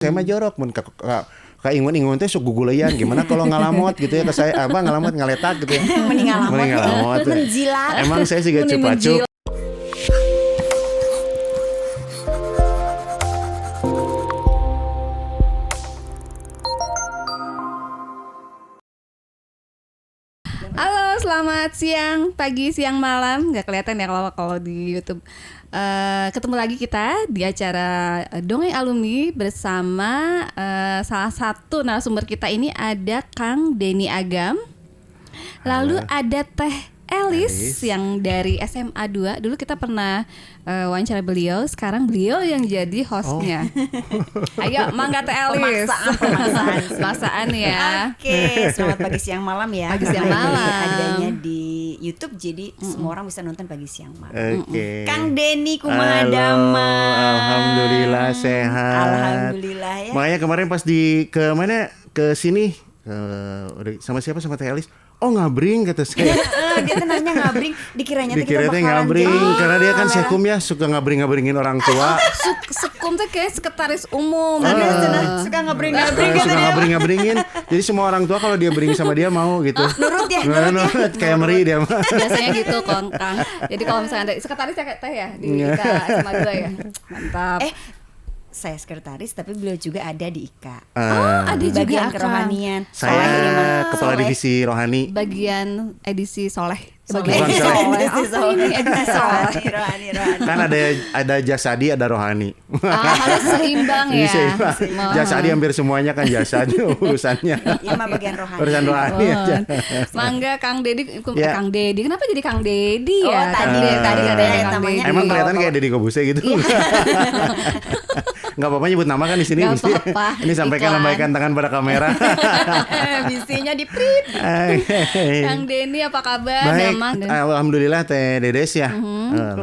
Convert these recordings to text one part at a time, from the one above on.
tema jorok mun ka ingun-ingun teh sok guguleyan gimana kalau ngalamot gitu ya ke saya ngalamot ngaletak gitu ya. Mending ngalamot. Menjilat. Emang saya juga cupacu. Halo, selamat siang, pagi, siang, malam. Gak kelihatan ya kalau di YouTube. Ketemu lagi kita di acara Dongeng Alumni bersama salah satu narasumber kita ini ada Kang Denny Agam. Lalu ada Teh Elis yang dari SMA 2. Dulu kita pernah wawancara beliau, sekarang beliau yang jadi hostnya. Ayo, mangga Teh Elis. Pemaksaan ya. Oke, selamat pagi siang malam ya. Pagi siang malam. Adanya di YouTube jadi semua orang bisa nonton pagi siang malam. Oke. Kang Denny kumaha dama? Alhamdulillah sehat. Alhamdulillah ya. Makanya kemarin pas ke sini sama siapa sama Teh Elis. Oh ngabring kata saya. Dia tuh nanya ngabring, dikiranya ngabring karena dia kan sekum ya suka ngabring-ngabringin orang tua. Sekum tuh kayak sekretaris umum. Suka ngabring Suka ngabring-ngabringin. Jadi semua orang tua kalau dia bring sama dia mau gitu. Nurut ya. Nurut kayak meri dia mah. Biasanya gitu Kang. Jadi kalau misalnya ada sekretaris ya kayak Teh ya di IKA SMA 2 ya. Mantap. Saya sekretaris tapi beliau juga ada di IKA. Ada Di juga bagian Kang. kerohanian. Saya kepala divisi rohani. Bagian edisi Soleh. Bukan Edisi Soleh. Soleh. Apa ini edisi Soleh? Rohani. Kan ada jasadi, ada rohani. Harus seimbang ya. Jasadi hampir semuanya kan jasadi urusannya. Iya mah bagian rohani. Urusan rohani aja. Mangga Kang Dedi. Ya. Kang Dedi. Kenapa jadi Kang Dedi ya? Tadi ada yang Kang namanya. Dedi. Emang kelihatan kayak Deddy Kobuse gitu. Nggak apa-apa nyebut nama kan di sini. Nggak apa-apa. Ini sampaikan Iklan. lambaikan tangan pada kamera. Bisinya di print. Kang Denny apa kabar? Baik, Damang. alhamdulillah Teh Dedes ya.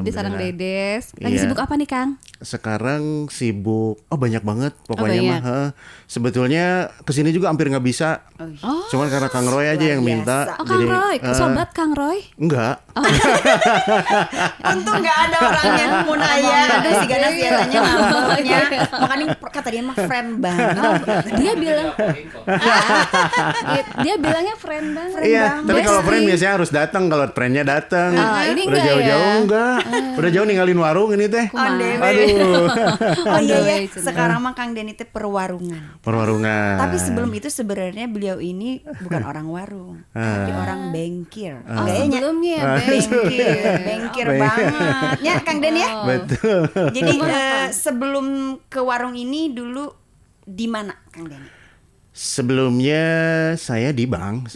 Di Sarang Dedes. Lagi Iya. sibuk apa nih Kang? Sekarang sibuk, banyak banget pokoknya banyak. mah. Sebetulnya kesini juga hampir nggak bisa. Cuman karena Kang Roy aja yang luar minta. biasa. Oh Kang Roy, sobat Kang Roy. Enggak. Untung nggak ada orang yang mau nanya. Aduh si Ganas ya tanya ngambeknya. Makanya kata dia mah friend banget. Dia bilang dia bilangnya friend banget. Iya, tapi kalau Bestie. friend biasanya harus datang. Kalau friendnya datang. Ini udah enggak jauh-jauh ya? enggak. Udah jauh ninggalin warung ini teh. On the way. Aduh. Oh iya ya, Cina. sekarang mah Kang Denny teh perwarungan. Perwarungan. Tapi sebelum itu sebenarnya beliau ini bukan orang warung, tapi orang bengkir. Kayaknya Sebelumnya bengkir banget. Ya Kang Denny ya. Betul. Jadi sebelum ke warung ini dulu di mana Kang Denny? Sebelumnya saya di bank,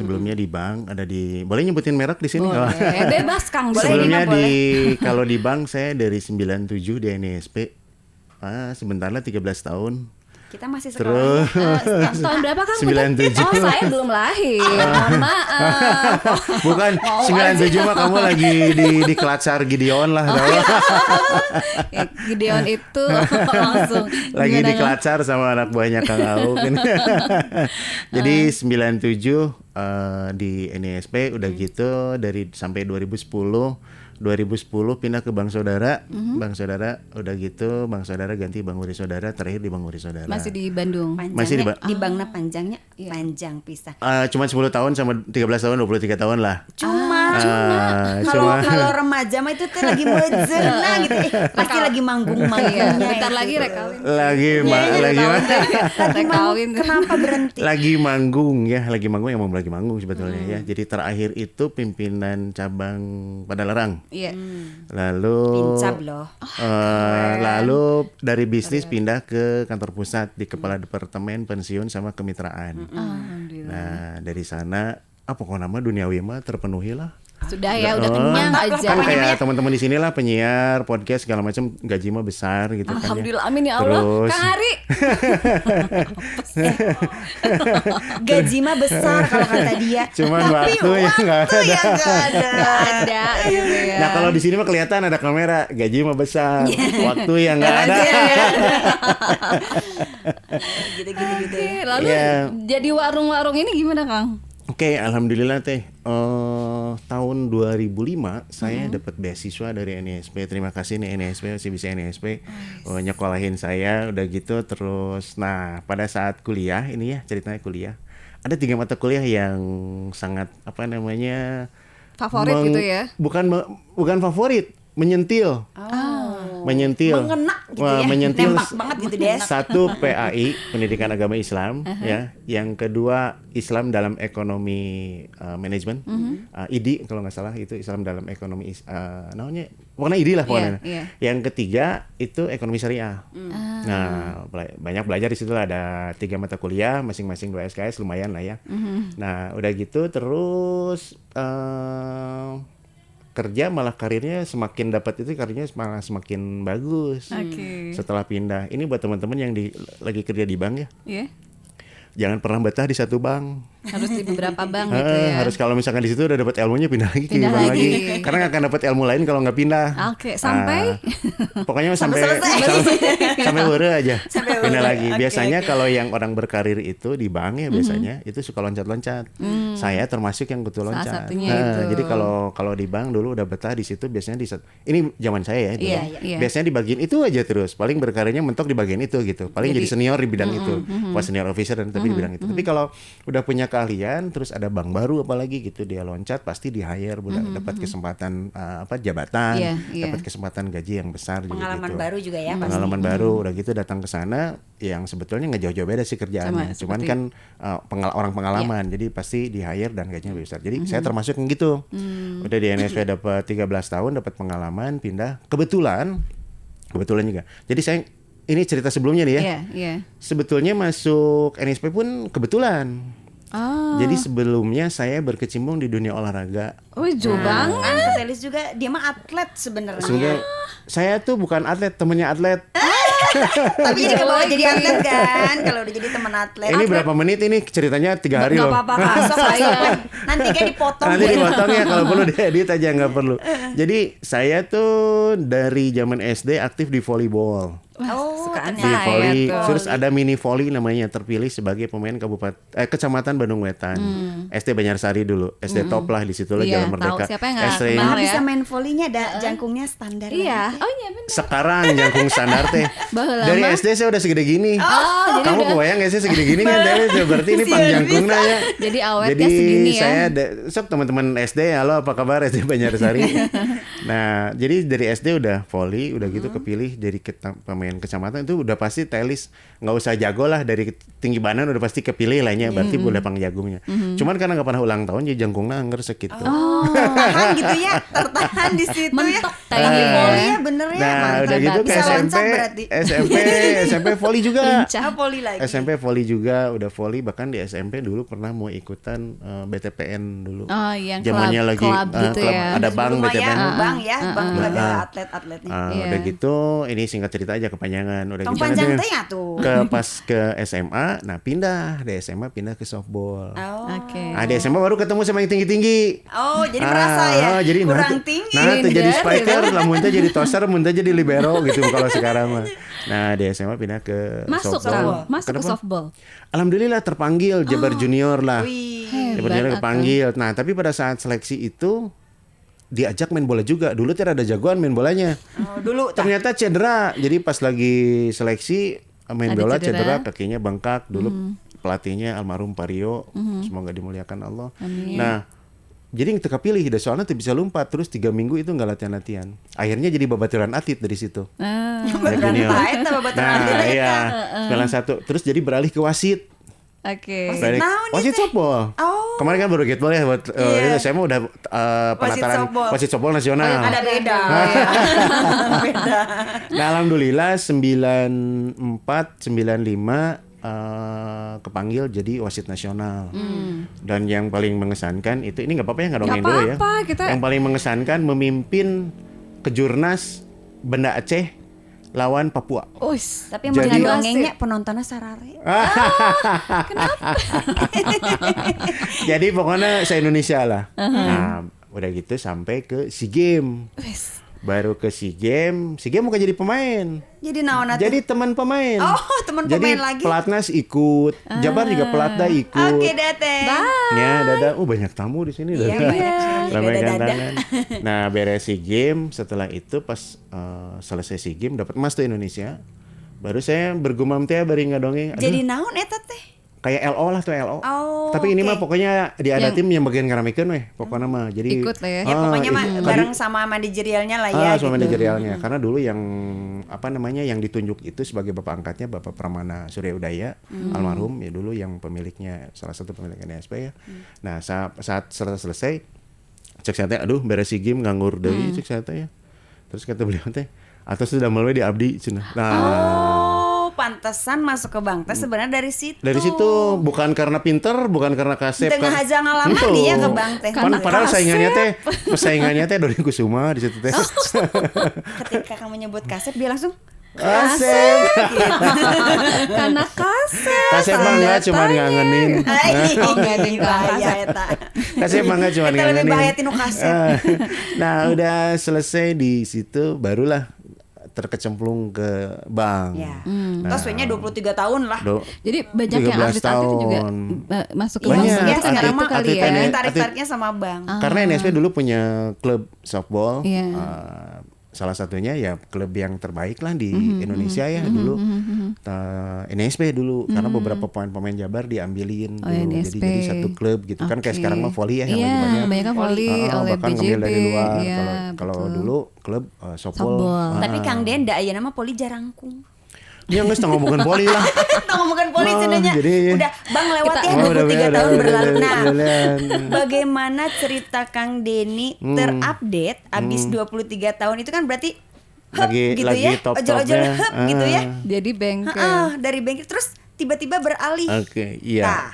ada di, boleh nyebutin merek di sini? Boleh. Bebas Kang, boleh. Sebelumnya boleh. kalau di bank saya dari 97 di NSP. Sebentar lah 13 tahun. Kita masih sekolah. Terus Tahun berapa Kang? 97. Oh saya belum lahir. Mohon maaf. bukan 97 mah kamu lagi di Kelatsar Gideon lah. Ya, Gideon itu langsung Lagi gimana, di Kelatsar sama anak buahnya Kang Auk. Jadi 97 di NSP udah gitu dari sampai 2010 pindah ke Bank Saudara. Bank Saudara udah gitu, Bank Saudara ganti Bank Uri Saudara, terakhir di Bank Uri Saudara. Masih di Bandung. Masih di Di banknya panjangnya panjang pisah. Cuma 10 tahun sama 13 tahun, 23 tahun lah. Cuma kalau remaja mah itu tuh lagi mejena gitu. Pasti lagi manggung-manggungnya. Bentar itu. lagi rekawin. Lagi Rekawin. Kenapa berhenti? lagi manggung emang lagi manggung sebetulnya ya. Jadi terakhir itu pimpinan cabang Padalarang. Iya. Lalu Pincab loh. lalu dari bisnis pindah ke kantor pusat di kepala departemen pensiun sama kemitraan. Alhamdulillah. Nah, dari sana pokoknya nama duniawi mah terpenuhi lah. Sudah ya, udah kenyang Mantap lah, aja. Kan pokoknya kayak ya. teman-teman di sini lah, penyiar, podcast segala macam, gaji mah besar gitu kan ya. Alhamdulillah, amin ya Allah. Terus Kang Ari. Gaji mah besar kalau kata dia. Cuman Tapi waktu yang nggak ada. yang nggak ada. Nggak ada gitu ya. Nah kalau di sini mah kelihatan ada kamera, gaji mah besar, waktu yang nggak ada. Gitu-gitu. Oke, lalu Ya. jadi warung-warung ini gimana Kang? Oke, alhamdulillah teh. Tahun 2005 saya dapat beasiswa dari NISP. Terima kasih nih NISP, masih bisa NISP nyekolahin saya udah gitu terus. Nah, pada saat kuliah ini ya ceritanya kuliah. Ada 3 mata kuliah yang sangat apa namanya Favorit gitu ya? Bukan favorit, menyentil. Menyentil. Mengena gitu Wah, ya. menyentil. Nembak banget gitu, Des. Satu PAI, Pendidikan Agama Islam, ya. Yang kedua Islam dalam Ekonomi Manajemen, IDI kalau nggak salah itu Islam dalam Ekonomi, namanya pokoknya IDI lah pokoknya. Iya. Yang ketiga itu Ekonomi Syariah. Nah, banyak belajar di situ lah, ada 3 mata kuliah, masing-masing 2 SKS, lumayan lah ya. Nah, udah gitu terus kerja malah karirnya semakin dapat itu karirnya malah semakin bagus. Setelah pindah. Ini buat teman-teman yang lagi kerja di bank ya. Iya. Jangan pernah betah di satu bank. Harus di beberapa bank gitu ya. Harus kalau misalkan di situ udah dapat ilmunya pindah lagi ke Pindah bank lagi. lagi. Karena nggak akan dapat ilmu lain kalau nggak pindah. Oke, sampai Pokoknya sampai were aja. Pindah lagi. Biasanya kalau yang orang berkarir itu di bank ya biasanya itu suka loncat-loncat. Saya termasuk yang betul Salah loncat. satunya itu. Jadi kalau di bank dulu udah betah di situ biasanya ini zaman saya ya dulu. Iya. Biasanya di bagian itu aja terus. Paling berkarirnya mentok di bagian itu gitu. Paling jadi senior di bidang itu. Pas senior officer dan tapi di bidang itu. Tapi kalau udah punya keahlian terus ada bank baru apalagi gitu dia loncat pasti di hire dapat kesempatan jabatan, dapat kesempatan gaji yang besar Pengalaman gitu. baru juga ya pasti. Pengalaman baru udah gitu datang ke sana yang sebetulnya nggak jauh-jauh beda sih kerjaannya. Cuman kan orang pengalaman jadi pasti di hire dan gajinya lebih besar. Jadi saya termasuk yang gitu. Udah di NSP dapat 13 tahun dapat pengalaman pindah kebetulan juga. Jadi saya ini cerita sebelumnya nih ya. Iya. Sebetulnya masuk NSP pun kebetulan. Jadi sebelumnya saya berkecimpung di dunia olahraga. Jauh banget. Kan Telis juga dia mah atlet sebenarnya. Sebenarnya saya tuh bukan atlet, temennya atlet. Tapi jadi kebawa jadi atlet kan kalau udah jadi teman atlet. Ini berapa menit ini ceritanya 3 hari Nggak loh. apa-apa, Masuk nanti kan dipotong. Nanti dipotong ya kalau perlu diedit aja nggak perlu. Jadi saya tuh dari zaman SD aktif di volleyball. Sukaan Di saya volley, tuh. terus ada mini volley namanya terpilih sebagai pemain kecamatan Bandung Wetan. SD Banyarsari dulu, SD top lah di situ lah Iya, Jalan Merdeka. tahu. Siapa yang nggak SD. kenal? Bisa ya. main volleynya ada jangkungnya standar. Iya. banget. Oh iya benar. Sekarang jangkung standar teh. Baheula Dari mah. SD saya udah segede gini. jadi Kamu udah- kebayang gak sih segede gini kan? Berarti ini pang jangkungnya ya. Jadi awet Jadi ya segini ya. saya sok teman-teman SD, halo apa kabar SD Banyarsari. Nah, jadi dari SD udah volley, udah gitu kepilih jadi pemain kecamatan itu udah pasti Telis nggak usah jago lah dari tinggi badan udah pasti kepilih lahnya berarti udah pang jagungnya. Cuman karena nggak pernah ulang tahun jadi jangkungnya angger segitu. Tertahan gitu ya, tertahan di situ Mentok ya. kayaknya. Tapi volley ya bener ya. Nah, mantap. udah gitu ke Bisa SMP, loncat berarti. SMP volley juga. Lincah. Volley lagi. SMP volley juga, udah volley bahkan di SMP dulu pernah mau ikutan BTPN dulu. Oh, yang Zamannya klub- lagi klub gitu ya. ada bank Sebelum BTPN. ya, bang ya, bang tuh ada atlet-atletnya. Iya. Udah gitu, ini singkat cerita aja kepanjangan. Udah Tong gitu panjang nanti teh ya tuh. pas ke SMA, nah pindah dari SMA pindah ke softball. Oh. Oke. Nah di SMA baru ketemu sama yang tinggi-tinggi. Oh, jadi merasa ya. jadi kurang tinggi. Nah, tuh jadi Minder, spiker, lah muntah jadi toser, muntah jadi libero gitu kalau sekarang mah. Nah, di SMA pindah ke Masuk softball. kan? Masuk ke Kenapa? softball. Alhamdulillah terpanggil Jabar Junior lah. Wih. Jabar Junior kepanggil. Nah, tapi pada saat seleksi itu diajak main bola juga. Dulu tidak ada jagoan main bolanya. Oh, dulu tak. Ternyata cedera. Jadi pas lagi seleksi main Ada bola cedera. cedera, kakinya bengkak. Dulu pelatihnya almarhum Pario. Semoga dimuliakan Allah. Nah, jadi teka pilih dah soalnya tuh bisa lompat terus 3 minggu itu nggak latihan. Akhirnya jadi babaturan atlet dari situ. Beneran Junior. taet apa baturan Nah, atlet iya. eta. 91 terus jadi beralih ke wasit. Oke. naon Wasit itu? softball. Oh. Kemarin kan baru gateball ya buat Iya. saya mah udah penataran softball. wasit softball nasional. Ada beda. Beda. Nah, alhamdulillah 94 95 kepanggil jadi wasit nasional. Dan yang paling mengesankan itu ini nggak apa-apa ya nggak dongeng Nggak dulu ya. apa-apa, kita- Yang paling mengesankan memimpin kejurnas Banda Aceh lawan Papua. Uis. Tapi yang Jadi- dengan dongengnya penontonnya sarare. Jadi pokoknya se Indonesia lah. Nah, udah gitu sampai ke SEA Games. Wis. Baru ke SEA Games bukan jadi pemain. Jadi naon atuh? Jadi teman pemain. Oh, teman pemain lagi. Jadi pelatnas ikut, Jabar juga pelatda ikut. Oke, Date. Ya, Dada. Banyak tamu di sini. Iya, Dada. banyak sekali. Ramai Dada. gantangan. Nah, beres SEA Games, setelah itu pas selesai SEA Games dapat emas tuh Indonesia. Baru saya bergumam teh bari ngadonge. Jadi naon eta teh? Kayak LO lah tuh LO. Oh, tapi ini mah oke. pokoknya di ada tim yang bagian ngaramikeun weh. Pokoknya mah jadi Ikut lah ya. Ya pokoknya mah ikut. bareng sama manajerialnya lah ya sama gitu. manajerialnya. Karena dulu yang yang ditunjuk itu sebagai bapak angkatnya Bapak Pramana Surya Udaya almarhum ya dulu yang pemiliknya salah satu pemilik NSP ya. Nah, saat selesai cek saya teh aduh beres SEA Games nganggur deui cek saya teh ya. Terus kata beliau teh atau sudah mulai di abdi cenah. Nah, Oh, pantesan masuk ke bank teh sebenarnya dari situ. dari situ bukan karena pinter, bukan karena kasep. Tengah aja ngalaman Itu. dia ke bank teh. Padahal saingannya teh Doni Kusuma di situ teh. Ketika kamu nyebut kasep dia langsung Kasep. Karena kasep. Kasep mah enggak cuma ngangenin. Oh, enggak ada yang bahaya eta. Kasep mah enggak cuma Eta lebih ngangenin. bahaya tinu kasep. Nah, udah selesai di situ barulah terkecemplung ke bank. Ya. Terus nya 23 tahun lah. Jadi banyak yang 13 atlet-atlet itu juga tahun. masuk ke Banyak. bank Ya, sekarang itu mah kali ya. atlet- tarik-tariknya sama bank. Karena NSP dulu punya klub softball, Iya. salah satunya ya klub yang terbaik lah di Indonesia ya dulu. NSP dulu karena beberapa pemain Jabar diambilin Oh, dulu. NSP. Jadi satu klub gitu kan kayak Oke. sekarang mah volley ya yang Iya, lagi banyak. banyak kan volley oleh bahkan ngambil BJB. dari luar. Iya, Kalau betul. dulu klub softball. Softball. Tapi Kang Denda aya nama poli jarangkung. Ya nggak setengah ngomongin volley lah. Kita ngomongin poli Oh, cenanya. jadi- Udah, Bang lewat ya Oh, 23 tahun berlalu. Nah, udah. bagaimana cerita Kang Denny terupdate abis 23 tahun itu kan berarti Lagi- gitu lagi ya. top-topnya. Ojol-ojol gitu ya. Jadi bengkel. Dari bengkel terus tiba-tiba beralih. Oke, iya.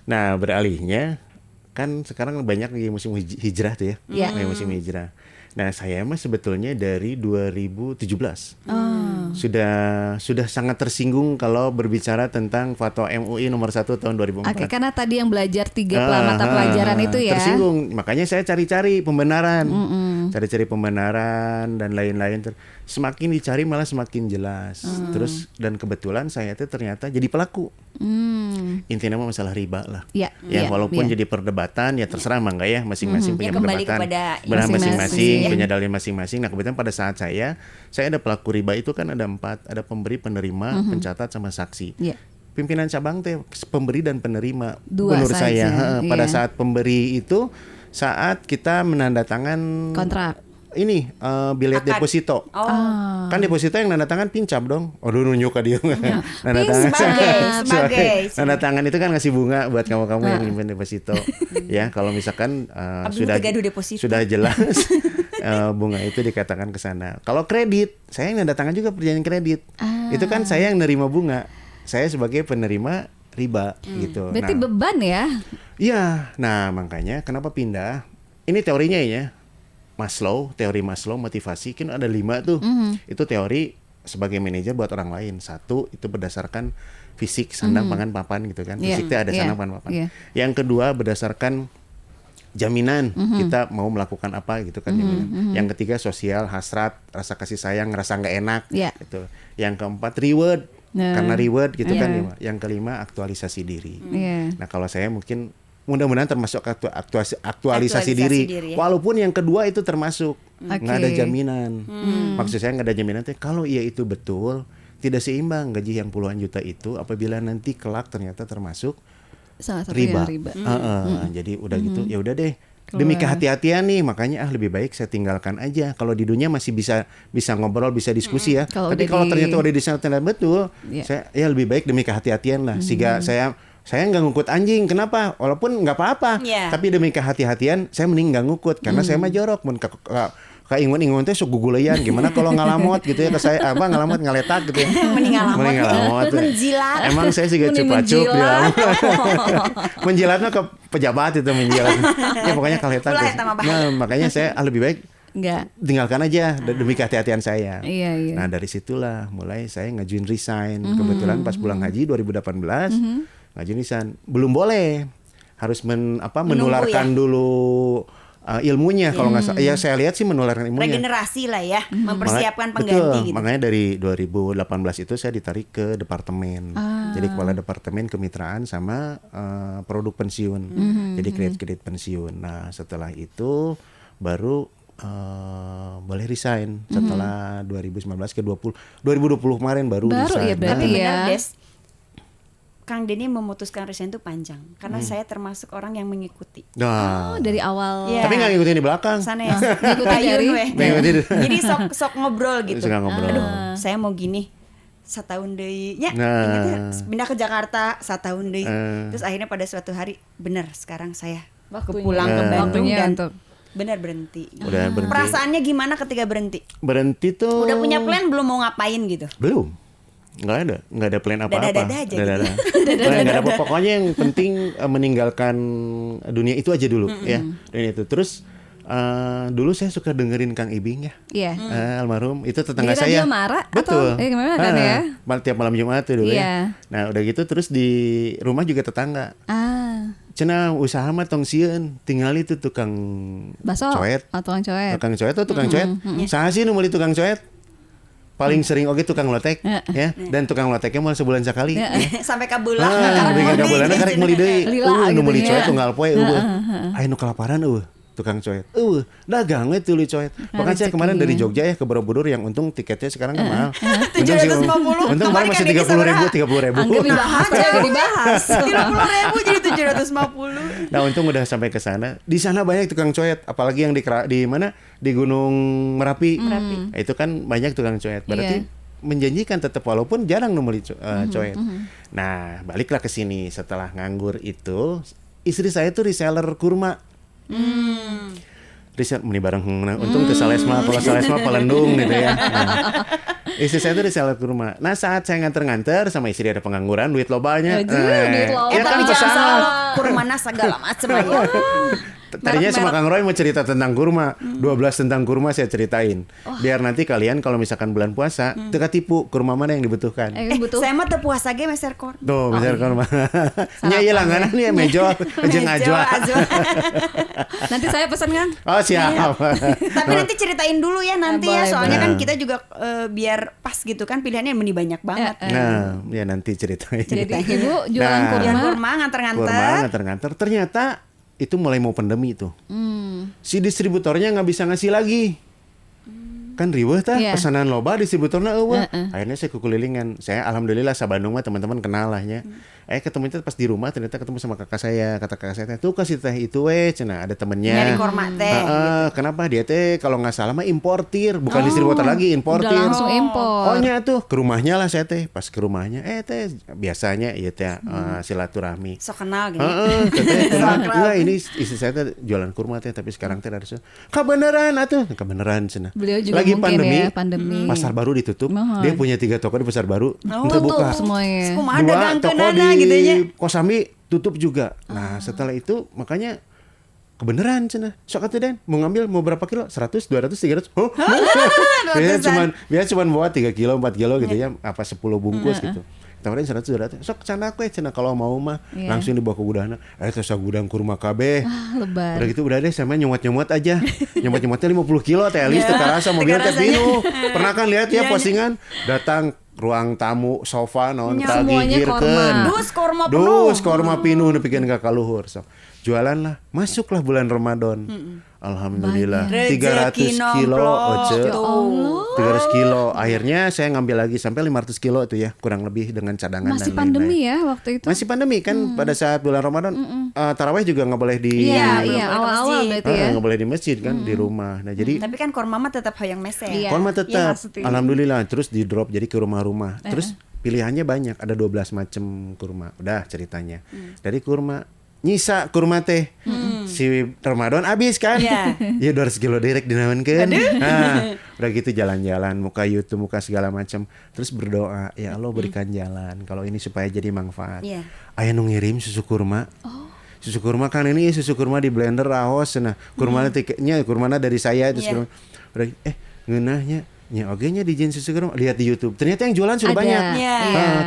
Nah, beralihnya kan sekarang banyak lagi musim hijrah tuh ya. Iya. Lagi musim hijrah. Nah, saya mah sebetulnya dari 2017. Sudah sangat tersinggung kalau berbicara tentang Fatwa MUI nomor 1 tahun 2004. Oke, karena tadi yang belajar 3 mata pelajaran itu ya. Tersinggung, makanya saya cari-cari pembenaran, cari-cari pembenaran dan lain-lain. Semakin dicari malah semakin jelas. Terus dan kebetulan saya itu ternyata jadi pelaku. Intinya mah masalah riba lah. Iya, Ya iya, walaupun iya. jadi perdebatan ya terserah mah enggak ya masing-masing punya Ya, kembali perdebatan. kepada Benar masing-masing masing-masing. punya dalil masing-masing. Nah kebetulan pada saat saya ada pelaku riba itu kan ada 4, ada pemberi, penerima, pencatat sama saksi. Iya. Pimpinan cabang teh pemberi dan penerima. Dua Menurut saja, saya pada iya. saat pemberi itu saat kita menandatangan Kontrak. ini bilet Akad. deposito. Oh, Kan deposito yang nanda tangan pincap dong. Aduh nunjuk ke dia. Nanda tangan. sebagai. Nanda tangan itu kan ngasih bunga buat kamu-kamu yang nyimpen deposito. Ya, kalau misalkan Abdi sudah tegaduh deposito. sudah jelas bunga itu dikatakan ke sana. Kalau kredit, saya yang nanda tangan juga perjanjian kredit. Itu kan saya yang nerima bunga. Saya sebagai penerima riba gitu. Berarti Nah, beban ya. iya. Nah, makanya kenapa pindah? Ini teorinya ya. Teori Maslow motivasi kan ada 5 tuh. Itu teori sebagai manajer buat orang lain. 1 itu berdasarkan fisik, sandang, pangan, papan gitu kan. Iya, Fisik itu ada iya, sandang, pangan, papan. iya. Yang kedua berdasarkan jaminan kita mau melakukan apa gitu kan jaminan. Yang ketiga sosial, hasrat, rasa kasih sayang, rasa nggak enak Iya. gitu. Yang keempat reward. Nah, Karena reward gitu kan. iya. Yang kelima aktualisasi diri. Iya. Nah kalau saya mungkin mudah-mudahan termasuk aktualisasi Aktualisasi diri. diri ya. Walaupun yang kedua itu termasuk nggak ada Oke. jaminan. Maksud saya nggak ada jaminan teh kalau iya itu betul tidak seimbang gaji yang puluhan juta itu apabila nanti kelak ternyata termasuk Salah satu riba. yang riba. Jadi udah gitu ya udah deh. Demi kehati-hatian nih makanya lebih baik saya tinggalkan aja. Kalau di dunia masih bisa ngobrol, bisa diskusi ya. Kalau Tapi udah kalau di- ternyata udah di sana betul, Iya. saya ya lebih baik demi kehati-hatian lah. Sehingga saya nggak ngukut anjing. Kenapa? Walaupun nggak apa-apa. Iya. Tapi demi kehati-hatian saya mending nggak ngukut karena saya mah jorok. Mun ka ingun-ingun teh sok guguleyan. Gimana kalau ngalamot gitu ya ke saya ngalamot ngaletak gitu ya. Mending ngalamot. Mending ngalamot. Menjilat. Emang saya juga Mending cupa-cup di menjilat. menjilatnya ke pejabat itu menjilat. Ya pokoknya kaletak. Ulah deh. eta mah bahaya. Nah, makanya saya lebih baik Enggak. tinggalkan aja demi kehati-hatian saya. Iya, iya. Nah dari situlah mulai saya ngajuin resign. Kebetulan pas pulang haji 2018 ngajuin resign. Belum boleh, harus menularkan dulu ilmunya kalau nggak salah. Ya saya lihat sih menularkan ilmunya. Regenerasi lah ya, mempersiapkan pengganti Betul, gitu. makanya dari 2018 itu saya ditarik ke departemen. Jadi kepala departemen kemitraan sama produk pensiun. Jadi kredit pensiun. Nah, setelah itu baru boleh resign setelah 2019 ke 2020 kemarin baru resign. Ya berarti Tapi ya. benar Des, Kang Denny memutuskan resign itu panjang karena saya termasuk orang yang mengikuti. Nah, Oh, dari awal. Iya. tapi nggak ngikutin di belakang. Sana ya, Ngikutin dari- Ngikutin. Jadi sok ngobrol gitu. Suka ngobrol. Aduh, saya mau gini. Setahun deui nya. Nah. Ingatnya, pindah ke Jakarta setahun deui. Eh. Terus akhirnya pada suatu hari benar sekarang saya Waktunya. pulang ke Bandung Waktunya dan untuk- benar berhenti. Udah berhenti. Perasaannya gimana ketika berhenti? Berhenti tuh. Udah punya plan belum mau ngapain gitu? Belum. Nggak ada plan apa-apa. Dada-dada aja gitu. Nggak ada apa. Pokoknya yang penting meninggalkan dunia itu aja dulu ya. Dan itu terus dulu saya suka dengerin Kang Ibing ya. Iya. Almarhum itu tetangga Di saya. Radio Mara atau- Betul. gimana kan ya? Tiap malam Jumat tuh dulu Iya. ya. Nah, udah gitu terus di rumah juga tetangga. Cenah usaha mah tong sieun, tinggal itu tukang Baso. coet. Oh, tukang coet. Tukang coet atau tukang coet? Saha sih nu meuli tukang coet? Paling sering oke tukang lotek ya. Dan tukang loteknya mau sebulan sekali. Ya. Sampai ke bulan. Bikin ka bulanna karek meuli deui. Lila Nu gitu meuli ya. coet tunggal poe eueuh. Aya nu kelaparan eueuh. Tukang coet. Dagang we teu coet. Bahkan saya kemarin dari Jogja ya ke Borobudur yang untung tiketnya sekarang kan mahal. Untung sih- 750. Untung kemarin masih 30.000. Angga dibahas ya, dibahas. 30.000 jadi 750. Nah, untung udah sampai ke sana. Di sana banyak tukang coet, apalagi yang di mana? Di Gunung Merapi. Nah, itu kan banyak tukang coet. Berarti menjanjikan tetap walaupun jarang nemu coet. Nah, baliklah ke sini setelah nganggur itu, istri saya tuh reseller kurma. Riset meni bareng untung teu sales mah kalau sales mah pelendung gitu ya. Nah, istri saya tuh reseller kurma. Nah, saat saya nganter-nganter sama istri ada pengangguran, duit lobanya. Duit loba. Ya kan Tapi jangan pesan. salah, kurmana segala macam ya. Tadinya sama Kang Roy mau cerita tentang kurma, 12 tentang kurma saya ceritain. Biar nanti kalian kalau misalkan bulan puasa, teka tipu kurma mana yang dibutuhkan. Butuh. Saya mah teu puasa ge meser korn. Tuh, misalnya kurma. Nya ieu langganan ya mejo jeung ajwa. Nanti saya pesan kan. Oh, siap. Tapi nanti ceritain dulu ya nanti ya, Boleh, soalnya boleh. kan kita juga biar pas gitu kan pilihannya meni banyak banget. Nah, ya nanti ceritain. Jadi Ibu jualan Nah. kurma. Yang kurma Kurma nganter-nganter. nganter-nganter ternyata itu mulai mau pandemi tuh. Si distributornya nggak bisa ngasih lagi. Kan riweuh tah Iya. pesanan loba distributorna eueuh. Akhirnya saya kekulilingan. Saya alhamdulillah sa Bandung mah teman-teman kenal lah nya. Ketemu itu pas di rumah ternyata ketemu sama kakak saya. Kata kakak saya, "Tuh kasih teh itu cenah ada temennya." Nyari kurma teh. Kenapa dia teh kalau nggak salah mah importir, bukan distributor lagi, importir. Udah langsung impor. Oh nya tuh ke rumahnya lah saya teh. Pas ke rumahnya, teh biasanya ya teh silaturahmi. Sok kenal gini. Teteh kenal. Enggak, ini istri saya teh jualan kurma teh, tapi sekarang teh ada kebenaran atuh, kebenaran cenah. Beliau juga Lagi mungkin pandemi, ya, pandemi. pasar baru ditutup. Mohon. Dia punya 3 toko di pasar baru, Oh, untuk buka. semuanya. Kumaha 2 dagang toko keunana di gitu ya. Kosambi tutup juga. Nah, setelah itu makanya kebenaran cenah. Sok atuh Den, mau ngambil mau berapa kilo? 100, 200, 300. Oh. Biasa cuman bawa 3 kilo, 4 kilo gitu ya, apa 10 bungkus gitu. Tawarin 100, 200. Sok cenah kowe cenah kalau mau mah langsung dibawa ke gudangna. Terus gudang kurma kabeh. Lebar. Udah gitu udah deh sama nyomot-nyomot aja. Nyomot-nyomotnya 50 kilo teh Alis teu karasa mobil teh rasanya. pinuh. Pernah kan lihat ya postingan datang ruang tamu sofa naon Semuanya kagigirkeun. korma. Dus korma penuh. Dus korma pinuh nepikeun ka kaluhur sok. Jualan lah, masuklah bulan Ramadan. Alhamdulillah. 300 kilo Remplok. oce. Ya Allah. 300 kilo. Akhirnya saya ngambil lagi sampai 500 kilo itu ya, kurang lebih dengan cadangan Masih dan pandemi lain-lain. ya waktu itu. Masih pandemi kan pada saat bulan Ramadan tarawih juga nggak boleh di Iya, Iya, awal-awal masjid. berarti ya. nggak boleh di masjid kan di rumah. Nah jadi Tapi kan korma mah tetap hayang meser. Iya. korma tetap, pasti. alhamdulillah terus di drop jadi ke rumah-rumah. Terus pilihannya banyak, ada 12 macam kurma. Udah ceritanya. Dari kurma nyisa kurma teh. Si Ramadan habis kan? Iya. Ya 200 kilo direct dinawankeun. Nah, udah gitu jalan-jalan, muka YouTube, muka segala macam. Terus berdoa, ya Allah berikan jalan kalau ini supaya jadi manfaat. Iya. Aya nu ngirim susu kurma. Susu kurma kan ini susu kurma di blender raos nah kurmana tiketnya kurmana dari saya terus kurma. Udah ngeunahnya nya oge nya dijieun susu kurma, lihat di YouTube. Ternyata yang jualan sudah Ada. banyak. Iya.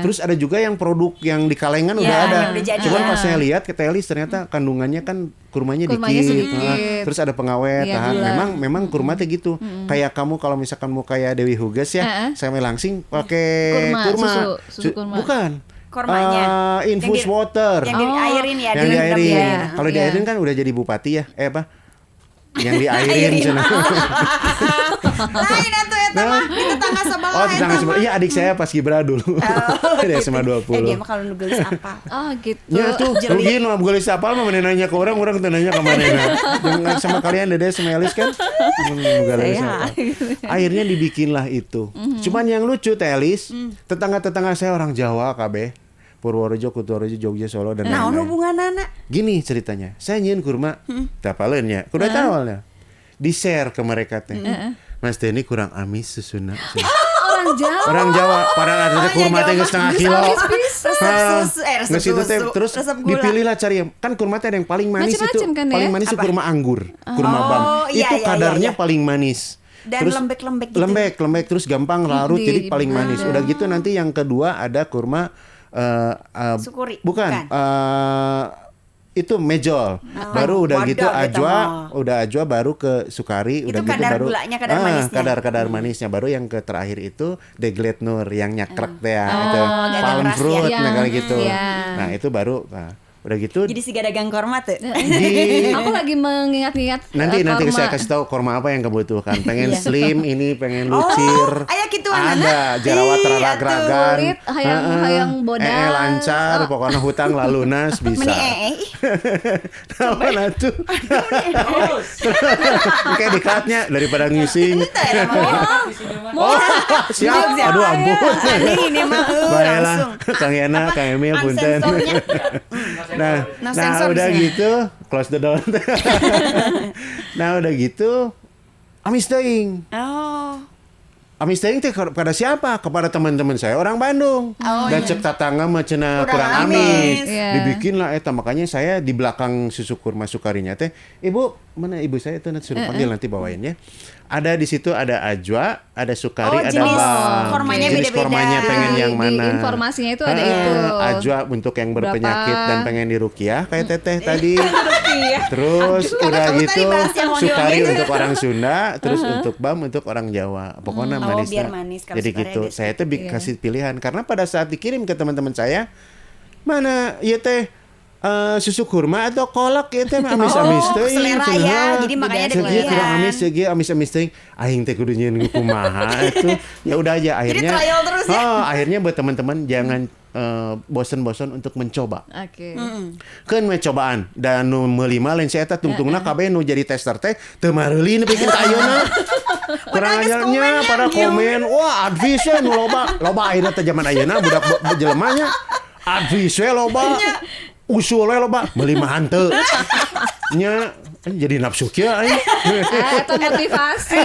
Terus ada juga yang produk yang di kalengan Iya, udah ada. yang udah jadi. Cuman pas saya lihat ke Telis ternyata kandungannya kan kurmanya Kurmanya dikit. sedikit. Terus ada pengawet. Iya, Nah, gula. memang kurma teh gitu. Kayak kamu kalau misalkan mau kayak Dewi Huges ya, saya langsing pakai Kurma, susu kurma. Bukan. Kormanya. Infus Yang di- water. Yang diairin ya, Yang direndam diairin. ya. Kalau Iya. diairin kan udah jadi bupati ya. Yang diairin cenah. Lain atuh eta mah di tetangga sebelah. Oh, tetangga eta sebelah. mah. Iya, adik saya pas Gibra dulu. Dia SMA 20. Dia mah kalau nu geus apa? Oh gitu. Ya tuh, rugi mah boleh sapal mah mana nanya ke orang teu nanya ke manehna. Dengan sama kalian Dede sama Elis kan. Akhirnya dibikinlah itu. Cuman yang lucu Teh Elis, tetangga-tetangga saya orang Jawa kabeh. Purworejo, Kutorejo, Jogja, Solo dan Naon lain-lain. hubunganana? Gini ceritanya, saya nyieun kurma, tapaleun ya. Kudu awalnya. Di-share ke mereka teh. Mas Denny kurang amis susuna. Orang Jawa. Orang Jawa padahal ada kurma teh geus setengah kilo. Resep susu, resep Nggak situ teh, susu, terus resep gula. dipilihlah cari kan kurma teh ada yang paling manis itu. Macem-macem kan ya? Paling manis itu Apa? kurma anggur, kurma bam. iya, Itu iya, kadarnya iya. paling manis. Dan lembek-lembek gitu. Lembek terus gampang larut Di- jadi paling manis. Udah gitu nanti yang kedua ada kurma Sukuri, bukan, bukan. itu mejol. Baru udah wadah gitu gitu ajwa, mah. udah ajwa baru ke sukari, Itu udah gitu kadar baru gulanya, kadar manisnya. kadar manisnya baru yang ke terakhir itu deglet nur yang nyakrek teh ya, itu gak ada palm beras ya. fruit Yang- nah kayak gitu. iya. Nah, itu baru udah gitu Jadi si gadagang korma tuh. di Aku lagi mengingat-ingat nanti korma. saya kasih tahu korma apa yang kebutuhan. Pengen Iya. slim ini, pengen lucir. aya gituan, Ada Nana. jerawat Ih, teragak-ragan. kulit hayang bodas. Lancar, pokoknya hutang lalu lunas bisa. Meni Apa atuh? Kayak dikatnya daripada ngising. Oh, siap. Aduh ampun. Ini mah Baiklah, langsung. Kang Yana, Kang Emil, punten. Sensornya. Nah, No nah sensor udah sih. gitu, close the door. Nah, udah gitu, amis teuing. Oh. Amis teuing teh kepada siapa? Kepada teman-teman saya orang Bandung. Dan cek tatangga mah cenah kurang amis. Iya. Dibikin lah eta makanya saya di belakang susu kurma sukarinya teh, Ibu, mana ibu saya itu nanti suruh panggil nanti bawain ya. Ada di situ ada ajwa, ada sukari, Oh, ada jenis bang. kormanya Jenis beda-beda. kormanya pengen Di- yang di mana? informasinya itu ada itu. Ajwa untuk yang berpenyakit Berapa? dan pengen diruqyah kayak teteh tadi. Terus Aduh, udah kamu gitu tadi bahas yang wangi-wangi sukari itu. untuk orang Sunda, terus untuk bam untuk orang Jawa. Pokoknya Oh, manis. biar manis. Kalau Jadi sukari gitu. ada Saya tuh kasih pilihan karena pada saat dikirim ke teman-teman saya, mana ya teh susu kurma atau kolak ya teh amis-amis teh. selera ya. Jadi makanya ada pilihan. kurang amis ya, amis-amis teh. Aing teh kudu nyeun kumaha itu. Ya udah aja akhirnya. trial terus ya. Akhirnya buat teman-teman jangan bosan-bosan untuk mencoba. Oke. Kan we cobaan dan nu meuli mah lain saya eta tungtungna kabeh nu jadi tester teh teu mareuli nepikeun ka ayeuna. Kurang geus ajarnya komen pada ya, komen, wah advice we nu loba ayeuna teh zaman ayeuna budak jelema nya. Advice we loba. Usul we loba meuli mah hanteu. Nya jadi nafsu kieu aing. Itu motivasi.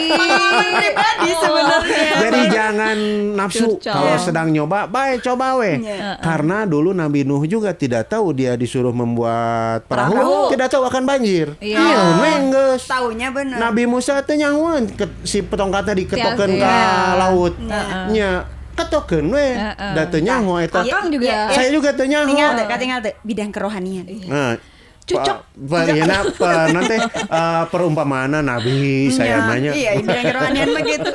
Pribadi sebenarnya. Jadi jangan nafsu Curcol. kalau sedang nyoba, baik coba we. Karena dulu Nabi Nuh juga tidak tahu dia disuruh membuat perahu, tidak tahu akan banjir. Iya. Menggeus. Taunya bener. Nabi Musa teh nyawan si petongkatnya diketokeun Iya. ka laut. Nya ketokeun we. Da teu nyaho eta. Akang juga. Saya juga teu nyaho. Tinggal tuh bidang kerohanian. Nah, Cocok. nanti perumpamaan Nabi saya namanya. Iya, bidang kerohanian mah gitu.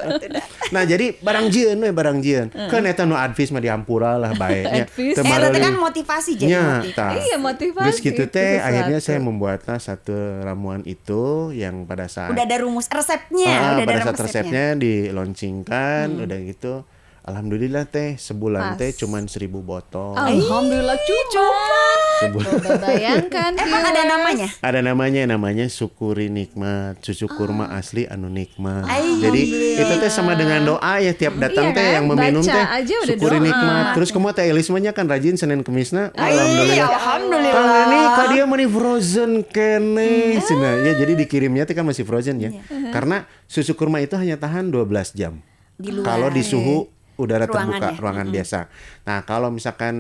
Nah jadi barang jieun we barang jieun. Kan eta nu advice mah diampura lah baiknya. Advice. Teu Itu mareuli. kan motivasi jadi Nya, motivasi. tah. Iya, motivasi. Terus gitu Itu teh sesuatu. akhirnya saya membuatlah satu ramuan itu yang pada saat Udah ada rumus resepnya, udah ada pada saat resepnya. resepnya dilaunchingkan udah gitu. Alhamdulillah teh sebulan Pas. teh cuman 1000 botol. Alhamdulillah cuma. Coba bayangkan. Emang ada viewers. namanya? Ada namanya Sukuri Nikmat, susu kurma asli anu nikmat. Alhamdulillah. Jadi itu teh sama dengan doa ya tiap datang Iya teh kan? yang meminum Baca teh aja udah Sukuri doa. Nikmat. Terus kamu teh Elismanya kan rajin Senin Kemisna. Alhamdulillah. Alhamdulillah. Kang ini ka dia meni frozen kene. Cenah. Ya jadi dikirimnya teh kan masih frozen ya. Karena susu kurma itu hanya tahan 12 jam. Di luar. Kalau di suhu udara Ruangan terbuka, ya? ruangan biasa. Nah, kalau misalkan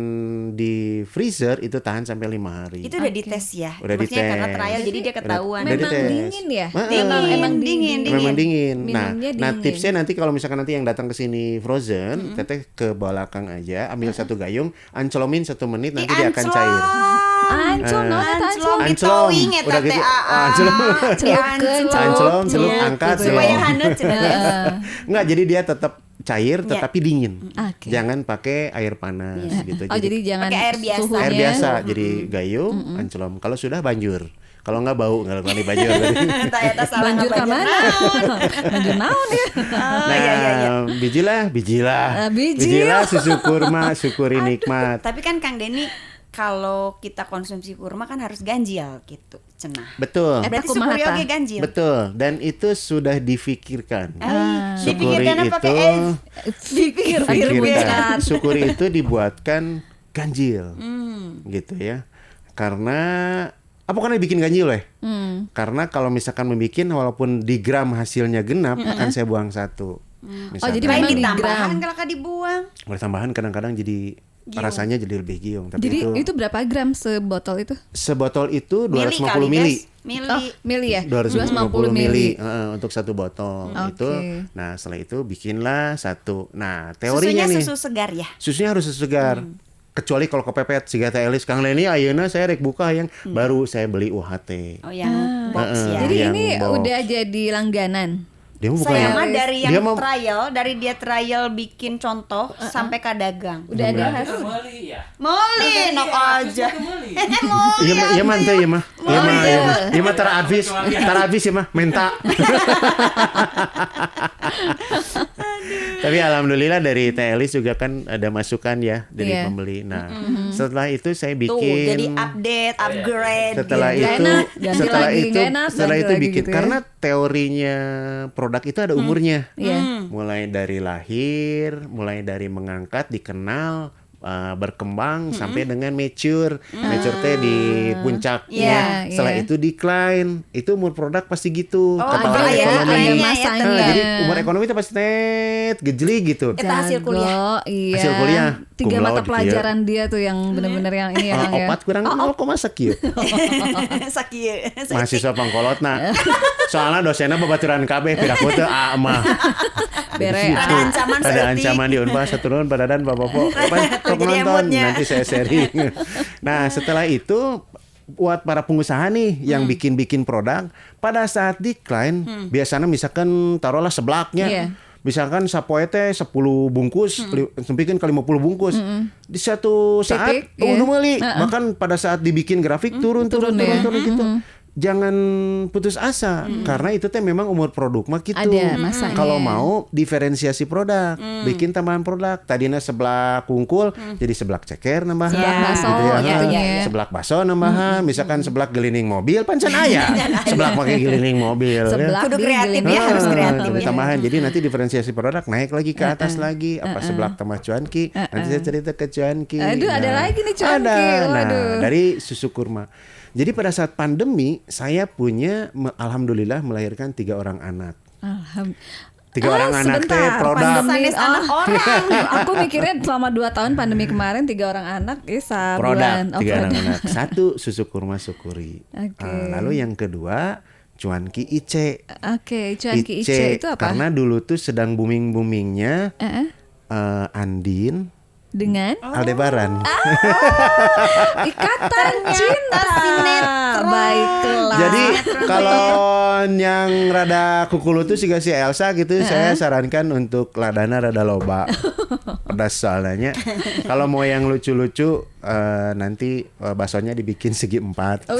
di freezer itu tahan sampai 5 hari. Itu udah dites ya. Udah Maksudnya karena dites. trial jadi dia ketahuan. Udah Memang dites. dingin ya? Heeh. Dingin. Memang dingin. Nah, Minumnya nah dingin. tipsnya nanti kalau misalkan nanti yang datang ke sini frozen, teteh ke belakang aja, ambil satu gayung, ancelomin 1 menit, nanti dia akan cair. Ancol, no, Anclom di Anclom. towing ya Udah tete. gitu. Anclom. Anclom, Celup, angkat, supaya celup. hangat cenah. Enggak, jadi dia tetap cair Iya. tetapi dingin. Oke. Jangan pakai air panas gitu. Oh, jadi jangan Pakai air biasa. suhunya. air biasa, jadi gayung, ancelom. Kalau sudah banjur. Kalau nggak bau, nggak kali banjur. Ternyata salah Banjur ke banjur mana? naon. Banjur naon ya? Oh, Nah, iya. biji lah. Biji. Susu kurma, syukuri nikmat. Tapi kan Kang Denny kalau kita konsumsi kurma kan harus ganjil gitu, cenah. Betul. Berarti kumaha sukuri tah? oge ganjil. Betul, dan itu sudah difikirkan. Syukuri Dipikirkan itu pakai fikirkan. Syukuri itu dibuatkan ganjil. Gitu ya. Karena apa karena dibikin ganjil ya? Karena kalau misalkan membikin walaupun di gram hasilnya genap akan saya buang 1. Oh, jadi Lain memang ditambahan di gram. kalau dibuang. Boleh tambahan kadang-kadang jadi Giung. rasanya jadi lebih giung. Tapi Jadi itu berapa gram sebotol itu? sebotol itu 250 kali, mili. guys. Mili. Oh, mili ya? 250 mili untuk 1 botol Oke. itu. Nah, setelah itu bikinlah 1. Nah, Susunya teorinya nih. susu segar ya. Susunya harus susu segar. Kecuali kalau kepepet siga teh Elis Kang Leni ayeuna saya rek buka yang baru saya beli UHT. Oh yang box ya. Jadi yang ini box. udah jadi langganan. Dia mah bukan Saya yang mah dari dia yang mah trial, dari dia trial bikin contoh sampai ke dagang. Udah ada hasil. Moli, nok aja. iya mah iya mah teh iya mah. Iya mah terabis ya mah menta. Tapi alhamdulillah dari Teh Elis juga kan ada masukan ya dari Iya. pembeli. Nah, setelah itu saya Tuh, bikin jadi update, upgrade. setelah gitu. Nggak itu enak, ganti setelah lagi, itu nggak enak, setelah ganti itu lagi bikin gitu ya. karena teorinya produk itu ada umurnya. Iya. Mulai dari lahir, mulai dari mengangkat, dikenal, berkembang sampai dengan mature. Mature teh di puncaknya. Iya, Setelah iya. itu decline. Itu umur produk pasti gitu. Oh, Kepala ada ya, ekonomi. ada masanya. Nah, jadi umur ekonomi itu pasti gejeli gitu. Eta hasil kuliah. Jago, iya. Hasil kuliah, 3 cum mata laude, pelajaran dia tuh yang bener-bener yang ini ya. Kang, ya. Opat kurang 0,1 kieu. Sakit. Mahasiswa pangkolotna. Soalnya dosennya babaturan kabeh piraku teu mah. Bere. Ada ancaman Ada seeutik. ancaman di Unpad saturun padadan Bapak-bapak. Tok Jadi nonton emotnya. nanti saya sharing. Nah, setelah itu buat para pengusaha nih yang bikin-bikin produk pada saat decline biasanya misalkan taruhlah seblaknya. Iya. Misalkan sapoe teh 10 bungkus, sempikeun kali 50 bungkus. Di satu saat Titik, iya. nu meuli. Bahkan pada saat dibikin grafik turun ya. gitu. Jangan putus asa karena itu teh memang umur produk mah gitu. Ada masanya. Kalau mau diferensiasi produk, bikin tambahan produk. Tadinya seblak kungkul jadi seblak ceker nambahan Seblak baso, gitu ya. ya. Seblak baso nambahan, misalkan seblak gelining mobil pancen aya. Seblak pakai gelining mobil Seblak Kudu di kreatif giling. ya, harus kreatif Tapi ya. tambahan. Jadi nanti diferensiasi produk naik lagi ke atas lagi. Apa seblak tambah cuanki. Nanti saya cerita ke cuanki. Aduh, ada lagi nih cuanki. Ada. Nah, Waduh. dari susu kurma. Jadi pada saat pandemi saya punya alhamdulillah melahirkan 3 orang anak. 3 orang anak teh sebentar. produk. Sanes anak orang. Aku mikirnya selama 2 tahun pandemi kemarin 3 orang anak, sabuan. Produk 3 orang anak. 1 susu kurma syukuri. Oke. Lalu yang kedua cuanki ice. Oke, cuanki ice itu apa? Karena dulu tuh sedang booming-boomingnya Andin Dengan Aldebaran. ikatan cinta. Baiklah. Jadi kalau yang rada kukulu tuh si Elsa gitu, saya sarankan untuk ladana rada loba. Pedas soalnya. Kalau mau yang lucu-lucu nanti baksonya dibikin segi 4.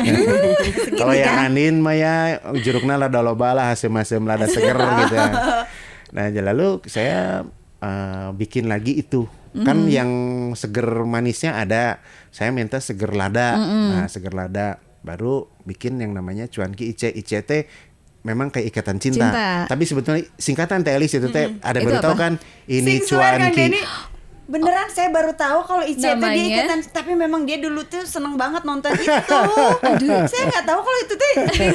Kalau yang Andin mah ya jerukna rada loba lah, asem-asem rada seger gitu ya. Nah, lalu saya bikin lagi itu. Kan yang seger manisnya ada, saya minta seger lada. Nah, seger lada baru bikin yang namanya cuanki ice. Ice teh memang kayak ikatan cinta. Cinta. Tapi sebetulnya singkatan teh Elis itu teh ada Itu baru tahu apa? kan ini Sing suara Kang cuanki. Denny. Beneran saya baru tahu kalau Ice itu dia Namanya? ikatan, tapi memang dia dulu tuh seneng banget nonton itu. Saya nggak tahu kalau itu tuh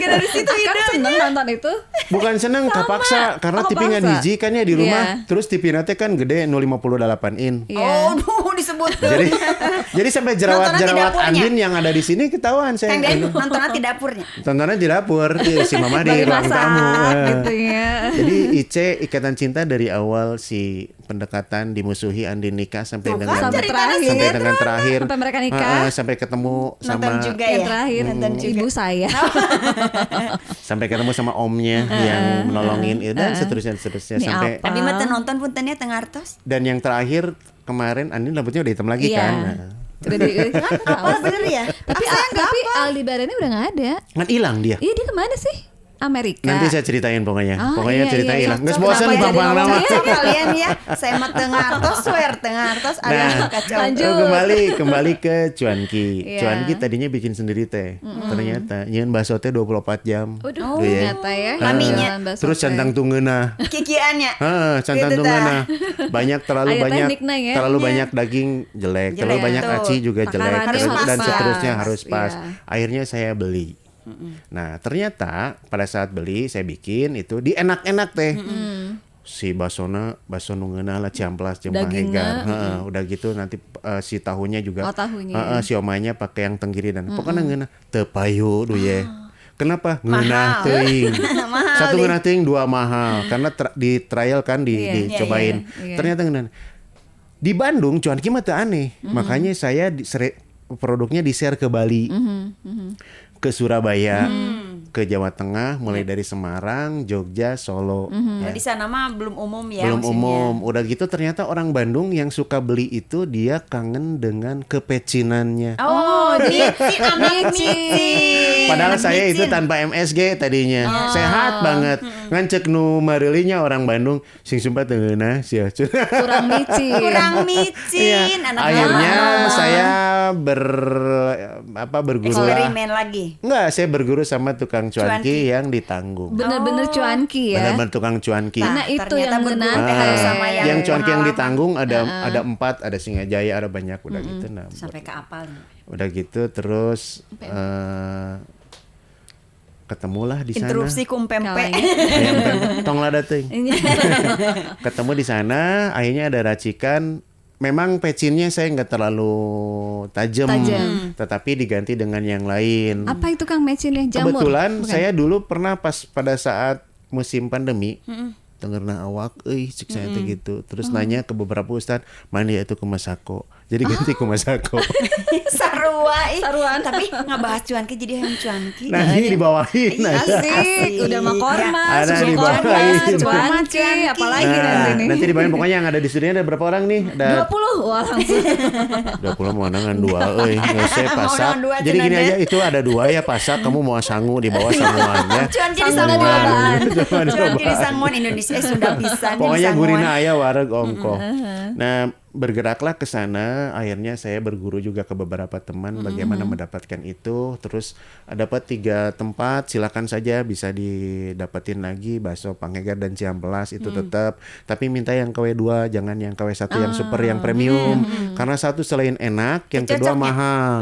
dari situ Kan seneng idenya. nonton itu. Bukan seneng, kapaksa karena Oh, TV kapaksa. ngan hiji kan ya di rumah. Iya. Terus TV nate kan gede 058 in. Iya. Oh, duh, disebut tuh. Jadi sampai Nontonnya di jerawat-jerawat dapurnya. Andin yang ada di sini ketahuan saya. Kang Den nontonnya di dapurnya. Tontonan di dapur, iya, si Mama di Bagi ruang masak tamu. gitu ya. Jadi Ice ikatan cinta dari awal si pendekatan dimusuhi Andin nikah sampai Tuh kan, dengan Sampai ceritanya terakhir. sampai dengan terakhir Sampai mereka nikah. sampai ketemu sama Nonton juga Yang ya. terakhir Nonton juga. ibu saya. sampai ketemu sama omnya yang menolongin dan seterusnya Ini sampai apa? Tapi mah teu nonton pun tanya tengartos. dan yang terakhir kemarin Andin rambutnya udah hitam lagi Iya. kan. Nah, Udah di Apa bener ya? Tapi Aldebarannya udah nggak ada. kan hilang dia. Iya dia kemana sih? Amerika. Nanti saya ceritain pokoknya. Oh, pokoknya iya, cerita iya, hilang. cocok. Nggak bosan Kenapa bang jadi nama. Cocok kalian ya. Saya mah tengartos, swear tengartos ada Nah, kacau. lanjut. kembali ke Cuanki. Iya. Cuanki tadinya bikin sendiri teh. Ternyata nyeun bakso teh 24 jam. Waduh, Tuh ya. ternyata ya. Laminya. Terus centang tungeuna. Kikiannya. Heeh, centang Gitu tungeuna. Banyak terlalu Aya banyak tekniknya ya. terlalu Iya. banyak daging jelek, terlalu Jelek, banyak betul. aci juga jelek Takarannya terus- harus dan pas. seterusnya harus pas. Iya. Akhirnya saya beli. Nah, ternyata pada saat beli saya bikin itu di enak-enak teh. Si baso nungeuna lah ciamplas jeung Dagingna, mahegar. Heeh, udah gitu nanti si tahunya juga. Oh, tahunya. Heeh, si omanya pakai yang tenggiri dan pokoknya ngeunah teu payu duh ye. Kenapa? Ngeunah teuing. Mahal Satu deh. ngeunah teuing, dua mahal. Karena di trial kan Iya, dicobain. iya, iya. Ternyata ngeunah. Di Bandung cuanki mah teu aneh. Makanya saya produknya di-share ke Bali. Ke Surabaya, ke Jawa Tengah, mulai dari Semarang, Jogja, Solo. Di sana mah belum umum ya. Belum maksudnya. umum. Udah gitu ternyata orang Bandung yang suka beli itu dia kangen dengan kepecinannya. Oh, micin, anak micin. Padahal Anak saya itu micin. tanpa MSG tadinya. Sehat banget. Ngancek nu marilinya orang Bandung sing sumpah teu ngeunah sia. Kurang micin. Kurang micin. Iya. Anak Akhirnya mama. saya berguru lah. Eksperimen lagi. Enggak, saya berguru sama tukang cuanki Cuanki. yang ditanggung. Bener-bener cuanki ya. Benar-benar tukang cuanki. Karena itu Ternyata yang berguru ngena. teh harus sama yang cuanki yang pengalaman. ditanggung ada 4, ada Singajaya, ada banyak udah gitu. Nah, Sampai ke apal. udah gitu terus ketemulah di sana. Interupsi kumpempe. Kaleng. Ayam pempek, tong lada teuing. Ketemu di sana, akhirnya ada racikan. Memang pecinnya saya nggak terlalu tajam, tetapi diganti dengan yang lain. Apa itu Kang mecinnya? Jamur? Kebetulan Bukan? saya dulu pernah pas pada saat musim pandemi, dengerna awak, cik saya teh gitu. Terus nanya ke beberapa ustadz, mana ya itu ke Masako. Jadi ganti ke Masako. Sarua. Saruan. Tapi ngebahas cuanki jadi yang cuanki. Nah ini dibawain. Iya, ada. Asik, udah mah korma, Ada susu di korma, bawah. cuanki, apalagi nanti nih. Nanti dibawain pokoknya yang ada di studio ada berapa orang nih? Ada 20, wah langsung. 20 mau nangan 2 euy, geus saya Mau pasak. nangan dua, Jadi gini cenah, aja itu ada 2 ya pasak, kamu mau sangu di bawah sanguannya. Cuanki di Sambal Sanguan. diobahan. Cuanki di Sanguan Indonesia sudah pisan. Pokoknya gurina aya wareg ongkoh. Nah, bergeraklah ke sana, akhirnya saya berguru juga ke beberapa teman bagaimana mendapatkan itu. Terus dapat 3 tempat, silakan saja bisa didapetin lagi bakso Panghegar dan Ciamplas itu tetap. Tapi minta yang KW2, jangan yang KW1 yang super yang premium. Karena satu selain enak, yang kedua Cocoknya. mahal.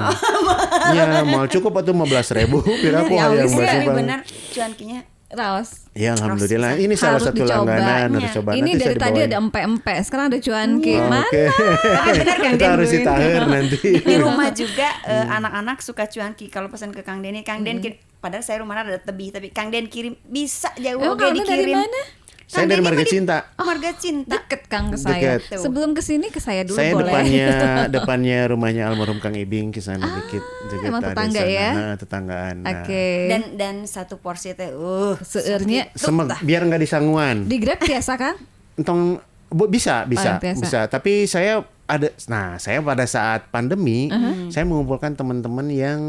Ya, mau cukup atau 15.000 piraku Ya, yang wis, bakso Iya, Pang. benar. Cuankinya Raos. Ya alhamdulillah ini salah Harus satu dicoba. langganan harus Iya. coba. Ini Nanti saya dari tadi dibawain. ada empe-empe, sekarang ada cuanki. Oh, Mana? oke. Tapi benar Kang Kita Den. harus ditahir nanti. Di rumah juga anak-anak suka cuanki. Kalau pesan ke Kang Den, Kang Den padahal saya rumahnya ada tebih, tapi Kang Den kirim bisa jauh Emang oke Kang Den dari dikirim. mana? Saya Kang dari Den Marga mah di- Cinta. Marga Cinta. Deket Kang ke saya. Deket. Sebelum kesini ke saya dulu Saya boleh. depannya rumahnya almarhum Kang Ibing ke sana dikit. Juga emang ada tetangga sana. ya? Nah, tetanggaan. Nah, Oke. Dan satu porsi teh Seurnya biar nggak disanguan. di Grab biasa kan? Entong bisa biasa. Tapi saya saya pada saat pandemi saya mengumpulkan teman-teman yang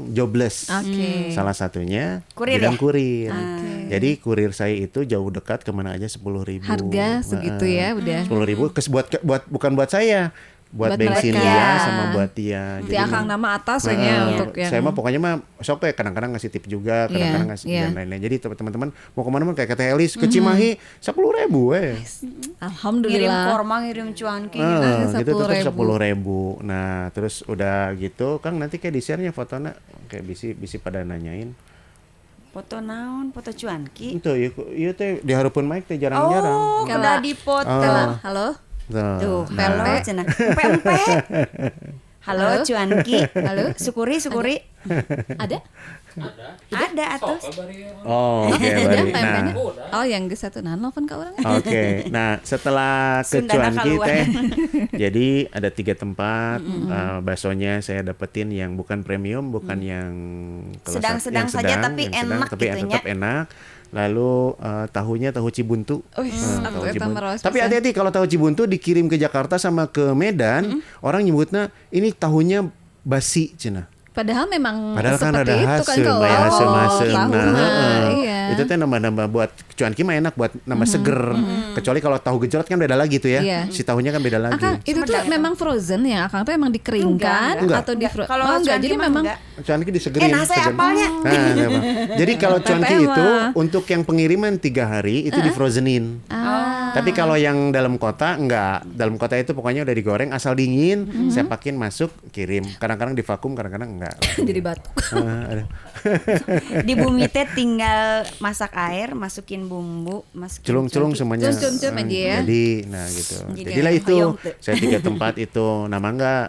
jobless. Oke. Salah satunya Kurir bidang ya? kurir. Jadi kurir saya itu jauh dekat kemana aja 10.000. Harga segitu ya udah. 10.000 buat bukan buat saya. Buat buat bensin mereka. dia sama buat dia. Ti akang nama atas untuk yang saya mah pokoknya mah sok kadang-kadang ngasih tip juga, kadang-kadang ngasih dan lain-lain. Jadi teman-teman mau kemana-mana kayak kata Elis ke Cimahi 10.000 Ngirim Alhamdulillah. korma, ngirim cuanki. gitu tetap 10.000. 10.000. Nah, terus udah gitu Kang nanti kayak di-share-nya fotonya kayak bisi pada nanyain. Foto naon, foto cuanki. Itu ieu teh dihareupeun mic teh jarang-jarang. Oh, Kala- kada dipoto. Halo. Tuh, Nah, halo cenah. Empe-empe. Halo cuanki. Halo. Syukuri. Ada? Ada atuh. Oh, oke Ada bari. pempeknya? Nah, Oh, yang geus satu nelfon ka urang. oke. Nah, setelah ke Sundana Cuanki kaluan. teh, jadi ada 3 tempat. Baksonya saya dapetin yang bukan premium, bukan yang kalau Sedang-sedang yang saja, tapi yang sedang, enak tapi gitu tetap enak. Lalu tahunya tahu Cibuntu. Aku eta meros Tapi pisan. hati-hati kalau tahu Cibuntu dikirim ke Jakarta sama ke Medan, orang nyebutnya ini tahunya basi cenah. Padahal memang Padahal kan seperti ada itu kan hasem, kalau kayak hasem-hasem. tahu Nah, mah, iya. itu teh nambah-nambah buat cuanki mah enak buat nambah seger. Kecuali kalau tahu gejrot kan beda lagi tuh ya. Iya. Si tahunya kan beda lagi. Akang itu tuh memang frozen ya, Akang tuh emang dikeringkan Enggak. atau di Enggak. Kalau enggak, cuanki jadi mah memang enggak. Cuanki disegerin. Nah, saya seger. apalnya. Nah. Jadi kalau cuanki Pepe itu mah. untuk yang pengiriman 3 hari itu di frozenin. Tapi kalau yang dalam kota enggak. Dalam kota itu pokoknya udah digoreng asal dingin, saya pakein masuk kirim. Kadang-kadang di vakum, kadang-kadang enggak. jadi batuk. Ada. Di bumi teh tinggal masak air, masukin bumbu, masukin Celung-celung cuanki. semuanya. Celung-celung aja ya. Jadi, nah gitu. Jadi Jadilah kayak itu. hoyong tuh. Saya 3 tempat itu. Nama enggak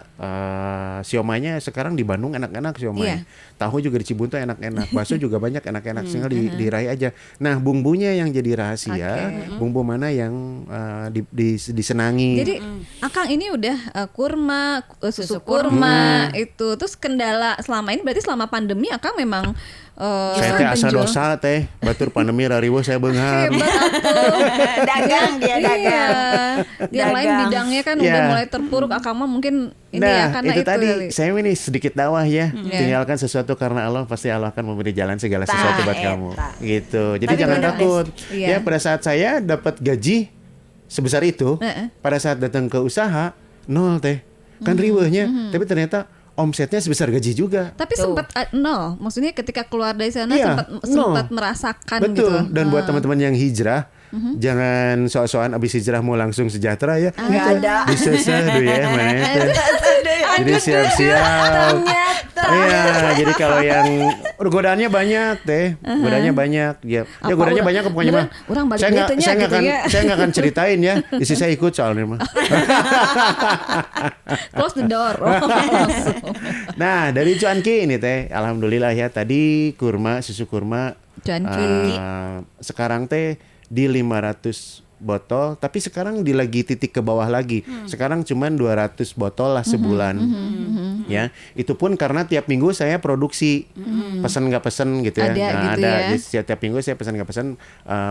siomaynya sekarang di Bandung enak-enak siomay. Iya. Tahu juga di Cibuntu enak-enak. Bakso juga banyak enak-enak. Sehingga diraih aja. Nah, bumbunya yang jadi rahasia. Bumbu mana yang disenangi. Jadi Akang ini udah kurma, susu kurma itu. Terus kendala selama ini berarti selama pandemi Akang memang saya teh asa dosa teh. Batur pandemi rariweuh saya beunghar. hebat atuh. Dagang dia dagang. Iya. Yang lain Dagang. bidangnya kan Iya. udah mulai terpuruk. Akang mah mungkin ini ya Nah, karena itu tadi kali. saya ini sedikit dakwah ya. Iya. Tinggalkan sesuatu karena Allah, pasti Allah akan memberi jalan segala sesuatu buat eta. kamu. Gitu. Jadi Tapi jangan bener, takut. Des. Iya. Ya pada saat saya dapat gaji sebesar itu, pada saat datang ke usaha nol teh. Kan riweuhnya, tapi ternyata omsetnya sebesar gaji juga. Tapi Tuh. sempat nol. Maksudnya ketika keluar dari sana Iya, sempat nol. merasakan Betul. gitu. Dan buat teman-teman yang hijrah, jangan sok-sokan abis hijrah mau langsung sejahtera ya. Nggak ada. Bisa dulu ya mana itu. Jadi siap-siap. Iya, jadi kalau yang godaannya banyak teh, godaannya banyak ya. Ya Apa godaannya urang- banyak pokoknya mah. beneran urang balik Saya nggak, deui teh nya saya nggak gitu akan, ya. saya nggak akan ceritain ya. Istri saya ikut soalnya mah. Close the door. Langsung. Nah, dari cuanki ini teh, alhamdulillah ya. Tadi kurma, susu kurma. Cuanki. Sekarang teh di 500 botol, tapi sekarang lagi titik ke bawah lagi. Sekarang cuman 200 botol lah sebulan. Ya, itu pun karena tiap minggu saya produksi. Pesan nggak pesan gitu ya. Ada gitu ada. ya. Jadi setiap minggu saya pesan nggak pesan,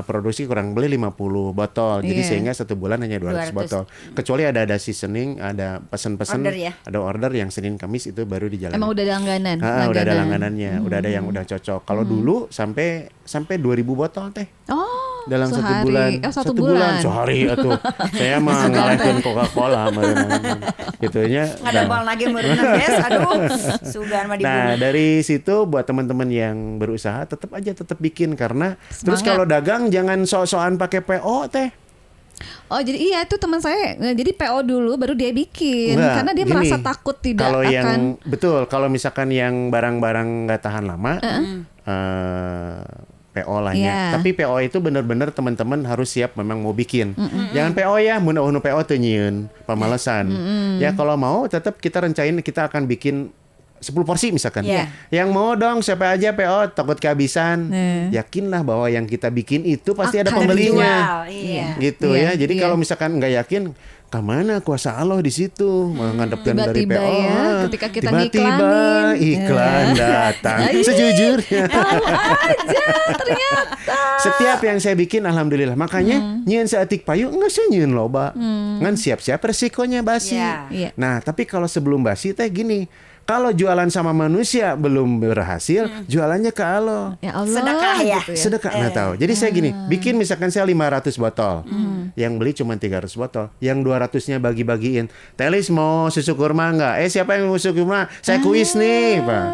produksi kurang beli 50 botol. Jadi Iya. sehingga satu bulan hanya 200 botol. Kecuali ada seasoning, ada pesan-pesan, Order ya? ada order yang Senin Kamis itu baru di jalan. Emang udah ada langganan. Udah ada langganannya, udah ada yang udah cocok. Kalau dulu sampai 2000 botol teh Oh, dalam satu sehari. bulan. Satu bulan. Sehari atuh. Saya mah ngalahin Coca-Cola gitunya. Nggak ada bal lagi merenang guys. Aduh, sugan mah di Nah, bumi. dari situ buat teman-teman yang berusaha tetap bikin karena terus Semangat. kalau dagang jangan sok-sokan pakai PO teh. Oh, jadi iya itu teman saya. Jadi PO dulu baru dia bikin Enggak, karena dia gini, merasa takut tidak kalau akan yang betul kalau misalkan yang barang-barang nggak tahan lama PO lah Iya. ya. Tapi PO itu benar-benar teman-teman harus siap memang mau bikin. Jangan PO ya, mun PO teu nyieun, pamalesan. Ya kalau mau tetap kita rencanain kita akan bikin 10 porsi misalkan. Iya. Yang mau dong siapa aja PO takut kehabisan. Yakinlah bahwa yang kita bikin itu pasti ada Akan pembelinya. Jual, iya. Gitu Iya, ya. Jadi iya. kalau misalkan nggak yakin, kemana kuasa Allah di situ menghadapkan dari Tiba-tiba PO. ya, ketika kita tiba-tiba ngiklanin. iklan datang. Sejujurnya. tahu aja ternyata. Setiap yang saya bikin alhamdulillah. Makanya nyieun saeutik payu enggak saya nyieun loba. Ngan siap-siap resikonya basi. Iya. Iya. Nah, tapi kalau sebelum basi teh gini, kalau jualan sama manusia belum berhasil, jualannya ke Allah. Ya Allah. Sedekah ya. gitu Sedekah, nah tahu. Jadi saya gini, bikin misalkan saya 500 botol. Yang beli cuma 300 botol. Yang 200-nya bagi-bagiin. Telis mau susu kurma enggak? Siapa yang mau susu kurma? Saya kuis nih, Pak.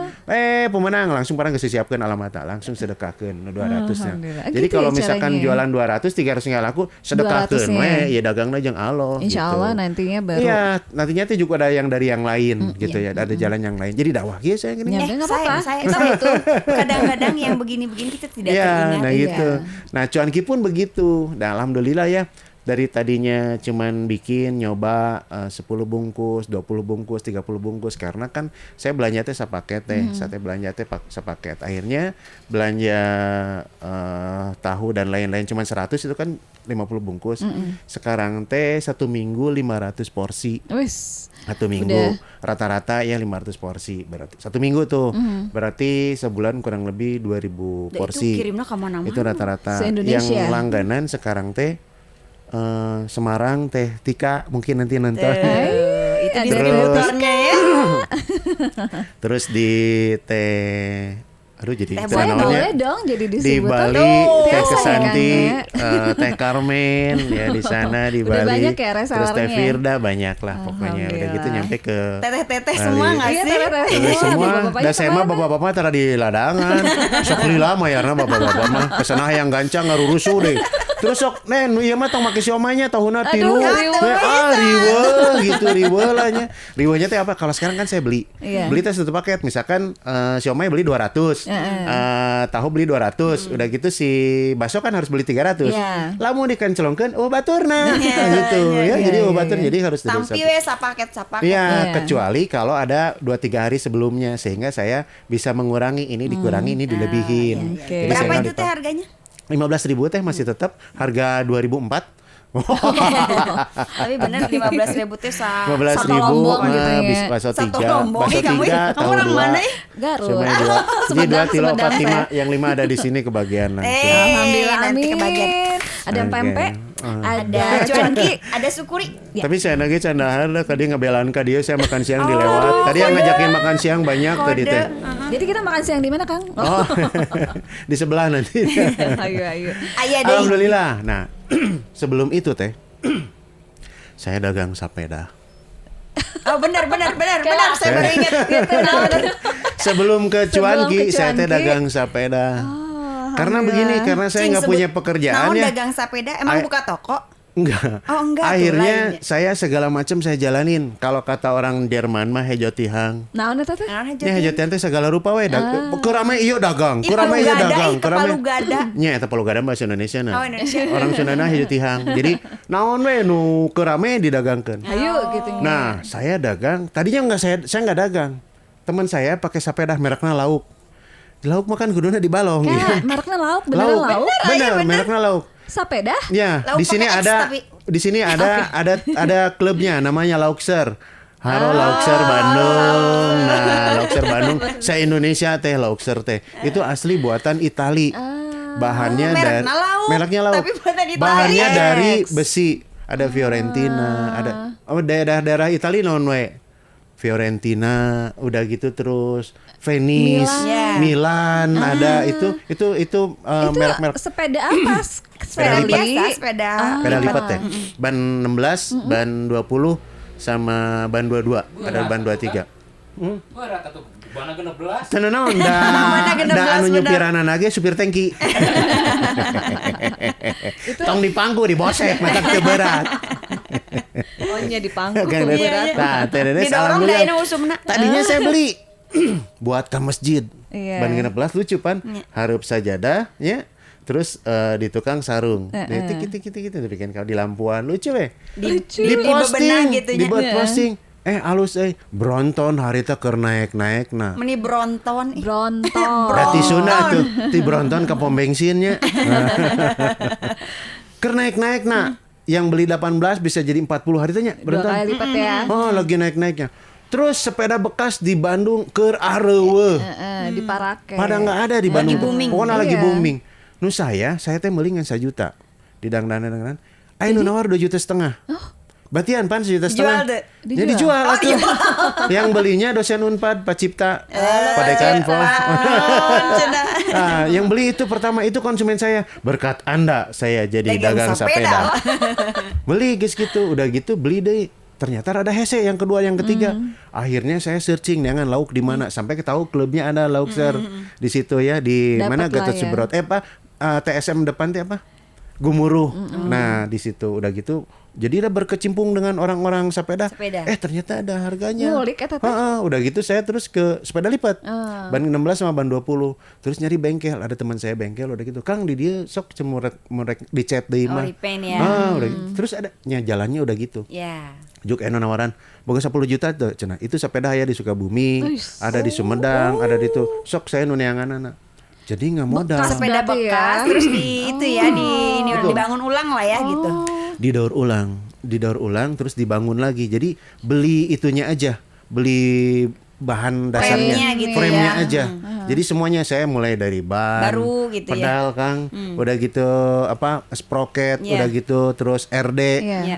Pemenang langsung pada siapkan alamatnya, langsung sedekahkeun 200-nya. Alhamdulillah. Jadi Gitu kalau ya misalkan caranya. jualan 200, 300 nggak laku, sedekahkeun 200-nya. ya dagangna jeung Allah Insya gitu. Allah nantinya baru. Iya, nantinya tuh juga ada yang dari yang lain gitu ya, ada jalan yang lain. Jadi dakwah ya saya gini. Ya, nggak apa-apa. Saya tuh kadang-kadang yang begini-begini kita tidak Iya, teringat. nah Iya. gitu. Nah, cuanki pun begitu. Nah, alhamdulillah ya. Dari tadinya cuman bikin nyoba 10 bungkus, 20 bungkus, 30 bungkus karena kan saya belanja teh sapaket teh, saya belanja teh sapaket. Akhirnya belanja tahu dan lain-lain cuman 100 itu kan 50 bungkus. Sekarang teh 1 minggu 500 porsi. Wis. 1 minggu rata-rata ya 500 porsi berarti 1 minggu tuh berarti sebulan kurang lebih 2000 Itu porsi kirimnya kemana-mana. itu rata-rata. Se-Indonesia. Yang langganan sekarang teh Semarang teh Tika mungkin nanti nonton. Itu Ada distributornya ya. Terus di teh aduh jadi Teh teh Saya naonnya? boleh dong jadi Di distributor. Bali teh Biasa ya, Kesanti, Kang, teh Carmen ya di sana di Udah Bali. banyak ya Terus teh resellernya. Firda banyak lah pokoknya udah gitu Alhamdulillah. nyampe ke Teteh-teteh Bali. semua nggak Iya, sih? teteh-teteh. Terus semua, Bapak-bapaknya dah saya mah kemana? bapak-bapak tara di ladangan. Sok lila mah ya bapak-bapak mah. Kesana yang gancang ngarurusu deh. Terus sok nen ieu mah tong make siomanya tahunna 3. Aduh, riweuh Riweuh lah nya. Riweuhnya teh apa? Kalau sekarang kan saya beli. Iya. Beli teh satu paket. Misalkan siomay beli 200. Tahu beli 200. Udah gitu si bakso kan harus beli 300. Iya. Lamun dikencelongkeun baturna. Nah, gitu ya. Jadi batur jadi harus dari Tampi satu. we sapaket. Iya, Iya. kecuali kalau ada 2-3 hari sebelumnya sehingga saya bisa mengurangi ini dikurangi ini dilebihin. iya, oke. Jadi Berapa saya itu teh harganya? 15.000 teh masih tetap harga 2004. Tapi bener 15.000 teh 15.000 Satu lombong gitu ya. bis bakso Satu 3, lombong. bakso Kamu 3, kamu tahu orang 2. mana ya? Garut. Cuma 2. Jadi 2 kilo Sumedang 45, yang 5 ada di sini kebagian langsung. Alhamdulillah, nanti amin. kebagian. Ada Oke. pempek, ada Ada cuanki, ada sukuri. Tapi saya lagi candahan lah tadi ngebelaan ka dia saya makan siang dilewat. Tadi yang ngajakin makan siang banyak tadi Kode. teh. Jadi kita makan siang di mana, Kang? Oh. Di sebelah nanti. ayo. Ayah deh. Alhamdulillah. Nah, sebelum itu teh saya dagang sepeda. Oh benar. Kayak Saya baru ingat. Gitu, nah, bener. Sebelum ke cuanki, ke saya teh cuanki. dagang sepeda. Karena begini, karena saya nggak punya pekerjaan Naon ya. dagang sepeda? Emang Ay- buka toko? Enggak. Oh, enggak tuh, Akhirnya lainnya. saya segala macam saya jalanin. Kalau kata orang Jerman mah hejotihang. Nah, eta teh. Naon Nya hejotihan teh segala rupa we. Kurame ieu dagang, Ih, kurame palu ieu gada, dagang, ih, palu gada. Nya eta palu gada bahasa Indonesia nah. Oh, Indonesia. Orang Sundana hejotihang. Jadi naon we nu kurame didagangkeun. Ayo gitu. Nah, saya dagang. Tadinya saya nggak dagang. Teman saya pakai sepeda mereknya Lauk. Lauk makan kuduna di balong. Kayak mereknya lauk, beneran lauk. Bener, mereknya Lauk. Sepeda? Ya, Lauk di sini pakai X ada tapi. di sini ada klubnya namanya Laukser. Halo Laukser Bandung. Nah, Laukser Bandung, se-Indonesia teh Laukser teh. Itu asli buatan Itali. Bahannya dari mereknya Lauk, mereknya Lauk. tapi buatan Itali. Bahannya Yes. dari besi. Ada Fiorentina, ada daerah-daerah Itali non we. Fiorentina, udah gitu terus Venice, Milan. Milan, ada itu Itu merek-merek sepeda apa? Sepeda lipat. biasa, sepeda. sepeda lipat ya. Ban 16, ban 20 sama ban 22. Ada ban 23. Berat atuh bana 16. Cenah naon da genep belas, anu bener. nyupiran ge supir tangki. Tong dipangku dibosek mata teu berat. Oh, nya di pangku. Kan Iya. Nah, terenes Didorong dah alhamdulillah. ini usumna. Tadinya saya beli buat ke masjid. Iya. Ban 16 lucu pan. Hareup sajadah ya. Terus di tukang sarung. Dikit-dikit bikin kalau di lampuan lucu weh. Di Diposting, bebenah gitu nya. dibuat posting. Alus Bronton hari teh keur naik-naik nah. Meni Bronton. Ih, Bronton. Berarti sunah tuh di Bronton ke pom bensinnya. Keur naik-naik nah. Yang beli 18 bisa jadi 40 hari teh nya Dua Bronton. kali lipat ya. Oh, lagi naik-naiknya. Terus sepeda bekas di Bandung keur areueuh. Di Parake. Pada nggak ada di Bandung. booming. Pokoknya lagi Iya. booming. Nu saya teh meuli ngan 1 juta. Di dangdanan. Ayo nu nawar 2,5 juta. Batian pan 1,5 juta. Dijual deh. Ya dijual Oh, atuh. Yang belinya dosen Unpad Pak Cipta. Pak Dekan Prof. Nah, yang beli itu pertama itu konsumen saya. Berkat Anda saya jadi dagang sepeda. Beli guys gitu, udah gitu beli deh. Ternyata ada hese yang kedua, yang ketiga. Akhirnya saya searching dengan lauk di mana sampai ketahui klubnya ada lauk ser di situ ya di Dapet mana lah Gatot ya. Subroto TSM depan teh apa? Gumuruh. Nah, di situ udah gitu jadi udah berkecimpung dengan orang-orang sepeda. Ternyata ada harganya. Ngulik eta teh. Udah gitu saya terus ke sepeda lipat. Ban 16 sama ban 20. Terus nyari bengkel, ada teman saya bengkel udah gitu. Kang di dia sok cemurek dicat deui mah. repaint ya. Udah gitu. Terus ada jalannya udah gitu. Ya. Juk eno nawaran boga 10 juta tuh cenah. Itu sepeda aya di Sukabumi, ada di Sumedang, ada di tuh. Sok saya nu neanganana. Jadi nggak modal. Sepeda Berarti bekas ya. terus di itu ya dibangun ulang lah ya gitu. Didaur ulang terus dibangun lagi. Jadi beli itunya aja, beli bahan dasarnya, Frame-nya gitu frame-nya ya. aja. Jadi semuanya saya mulai dari ban, Baru gitu ya. pedal Kang, udah gitu sprocket, Iya. udah gitu terus RD, Iya.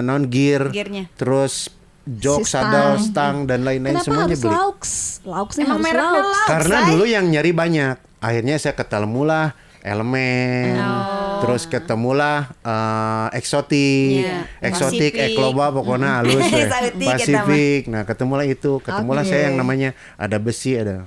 non gear, Gearnya. terus jok, Si sadel, stang. stang dan lain-lain Kenapa semuanya harus beli. Laux? Lauxnya Emang harus mereknya Laux. Laux. Karena Say. dulu yang nyari banyak. Akhirnya saya ketemulah elemen, terus ketemulah eksotik, Iya. eksotik, Pasifik. ekloba pokoknya halus we. Sautik Pasifik. Nah ketemulah itu, ketemulah Oke. saya yang namanya ada besi ada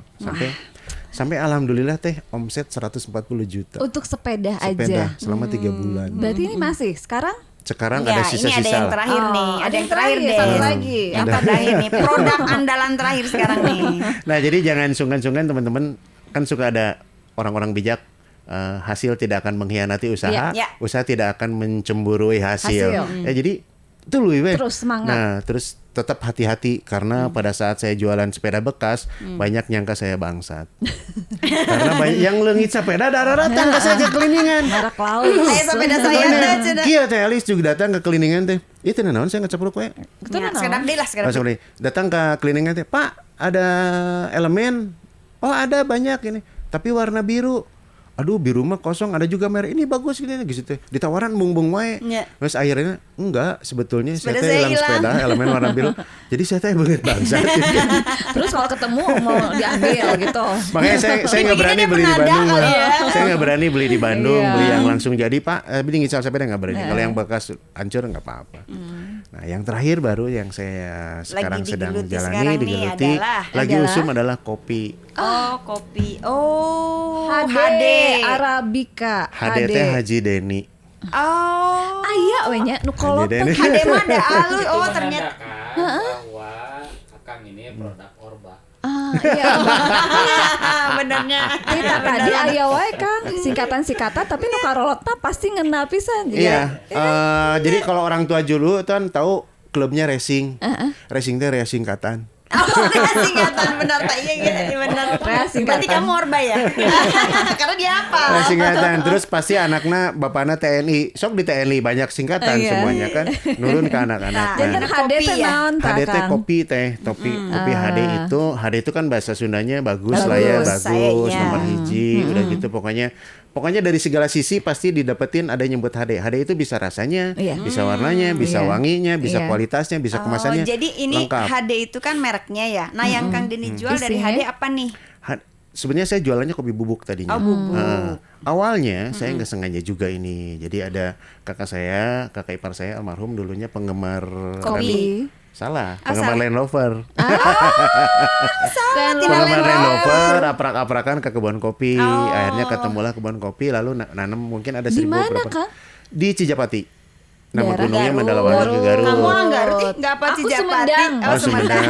sampai alhamdulillah teh omset 140 juta Untuk sepeda sepeda aja. selama 3 bulan. Berarti ini masih sekarang? Sekarang Enggak, ada ini ada sisa-sisa yang lah. terakhir nih, ada yang terakhir deh. Satu lagi. Yang terakhir nih, produk andalan terakhir sekarang nih. Nah jadi jangan sungkan-sungkan teman-teman, kan suka ada orang-orang bijak. Hasil tidak akan mengkhianati usaha, Ya. usaha tidak akan mencemburui hasil. Hasil. Ya jadi itu loh, Terus semangat. Nah, terus tetap hati-hati karena pada saat saya jualan sepeda bekas banyak nyangka saya bangsat. Karena banyak yang leungit sepeda datang ke saya ke keliningan. Merek Laux. Sepeda saya teh cenah. Kia teh Alis juga datang ke keliningan teh. Itu naon saya ngecepruk we. Itu Ya, naon? sekedap deh lah, sekedap. Langsung deh, datang ke keliningan teh, "Pak, ada elemen." "Oh, ada banyak ini, tapi warna biru." Aduh, biru mah kosong, ada juga merek ini bagus gitu teh. Ditawaran bung-bung wae. Ya. Terus akhirnya enggak, sebetulnya Sepeda saya saya hilang hilang. sepeda elemen warna biru. Jadi saya teh beungeut bangsat. Terus kalau ketemu mau diambil gitu. Makanya saya nggak berani Dipikirnya beli di penada Bandung, kali Bang. ya. Saya nggak berani beli di Bandung, Iya. beli yang langsung jadi, Pak. Beli ngisal sepeda nggak berani. Kalau yang bekas hancur nggak apa-apa. Nah, yang terakhir baru yang saya sekarang sedang digeluti jalani sekarang nih digeluti, lagi adalah? usum adalah kopi. Oh, kopi. Oh, HD Arabica. HD teh Haji Deni. Oh. Aya we nya nu kolot Deni. teh. HD mah ada alus. Itu Oh, ternyata. menandakan bahwa Akang ini produk Orba. Ah, iya. Benernya. Kita tadi aya wae Kang, singkatan-singkatan tapi nu karolotna pasti ngena pisan. Iya. Jadi kalau orang tua dulu kan tahu klubnya racing. Racing teh racing singkatan. Oh, singkatan benar tak iya benar. Singkatan. Berarti kamu Orba ya? Karena dia apa? Singkatan. Terus pasti anaknya bapaknya TNI. Sok di TNI banyak singkatan Iya. semuanya kan. Nurun ke anak-anak. Jangan Nah, HD Kopi teh ya? naon tah HD teh Kang? kopi teh, kopi HD itu kan bahasa Sundanya bagus lah ya, Bagus, bagus, saya, nomor iya. hiji, udah gitu pokoknya dari segala sisi pasti didapetin ada yang nyebut HD. HD itu bisa rasanya, Iya. bisa warnanya, bisa Iya. wanginya, bisa Iya. kualitasnya, bisa kemasannya. Oh, jadi ini lengkap. HD itu kan mereknya ya. Nah, yang Kang Deni jual dari Isinya? HD apa nih? Sebenarnya saya jualannya kopi bubuk tadinya. Oh, bubuk. Awalnya saya nggak sengaja juga ini. Jadi ada kakak ipar saya almarhum dulunya penggemar Kopi. Salah, Oh, penggemar salah. Land Rover. Dan Penggemar Land Rover aprak-aprakan ke kebun kopi. Oh. Akhirnya ketemulah kebun kopi lalu nanam mungkin ada Di 1000 mana, berapa. Kang? Di Cijapati. Nama Daerah gunungnya Garut. Mandalawangi ke Garut. Kamu orang Garut, nggak apa Aku Cijapati? Sumedang. Oh, Sumedang.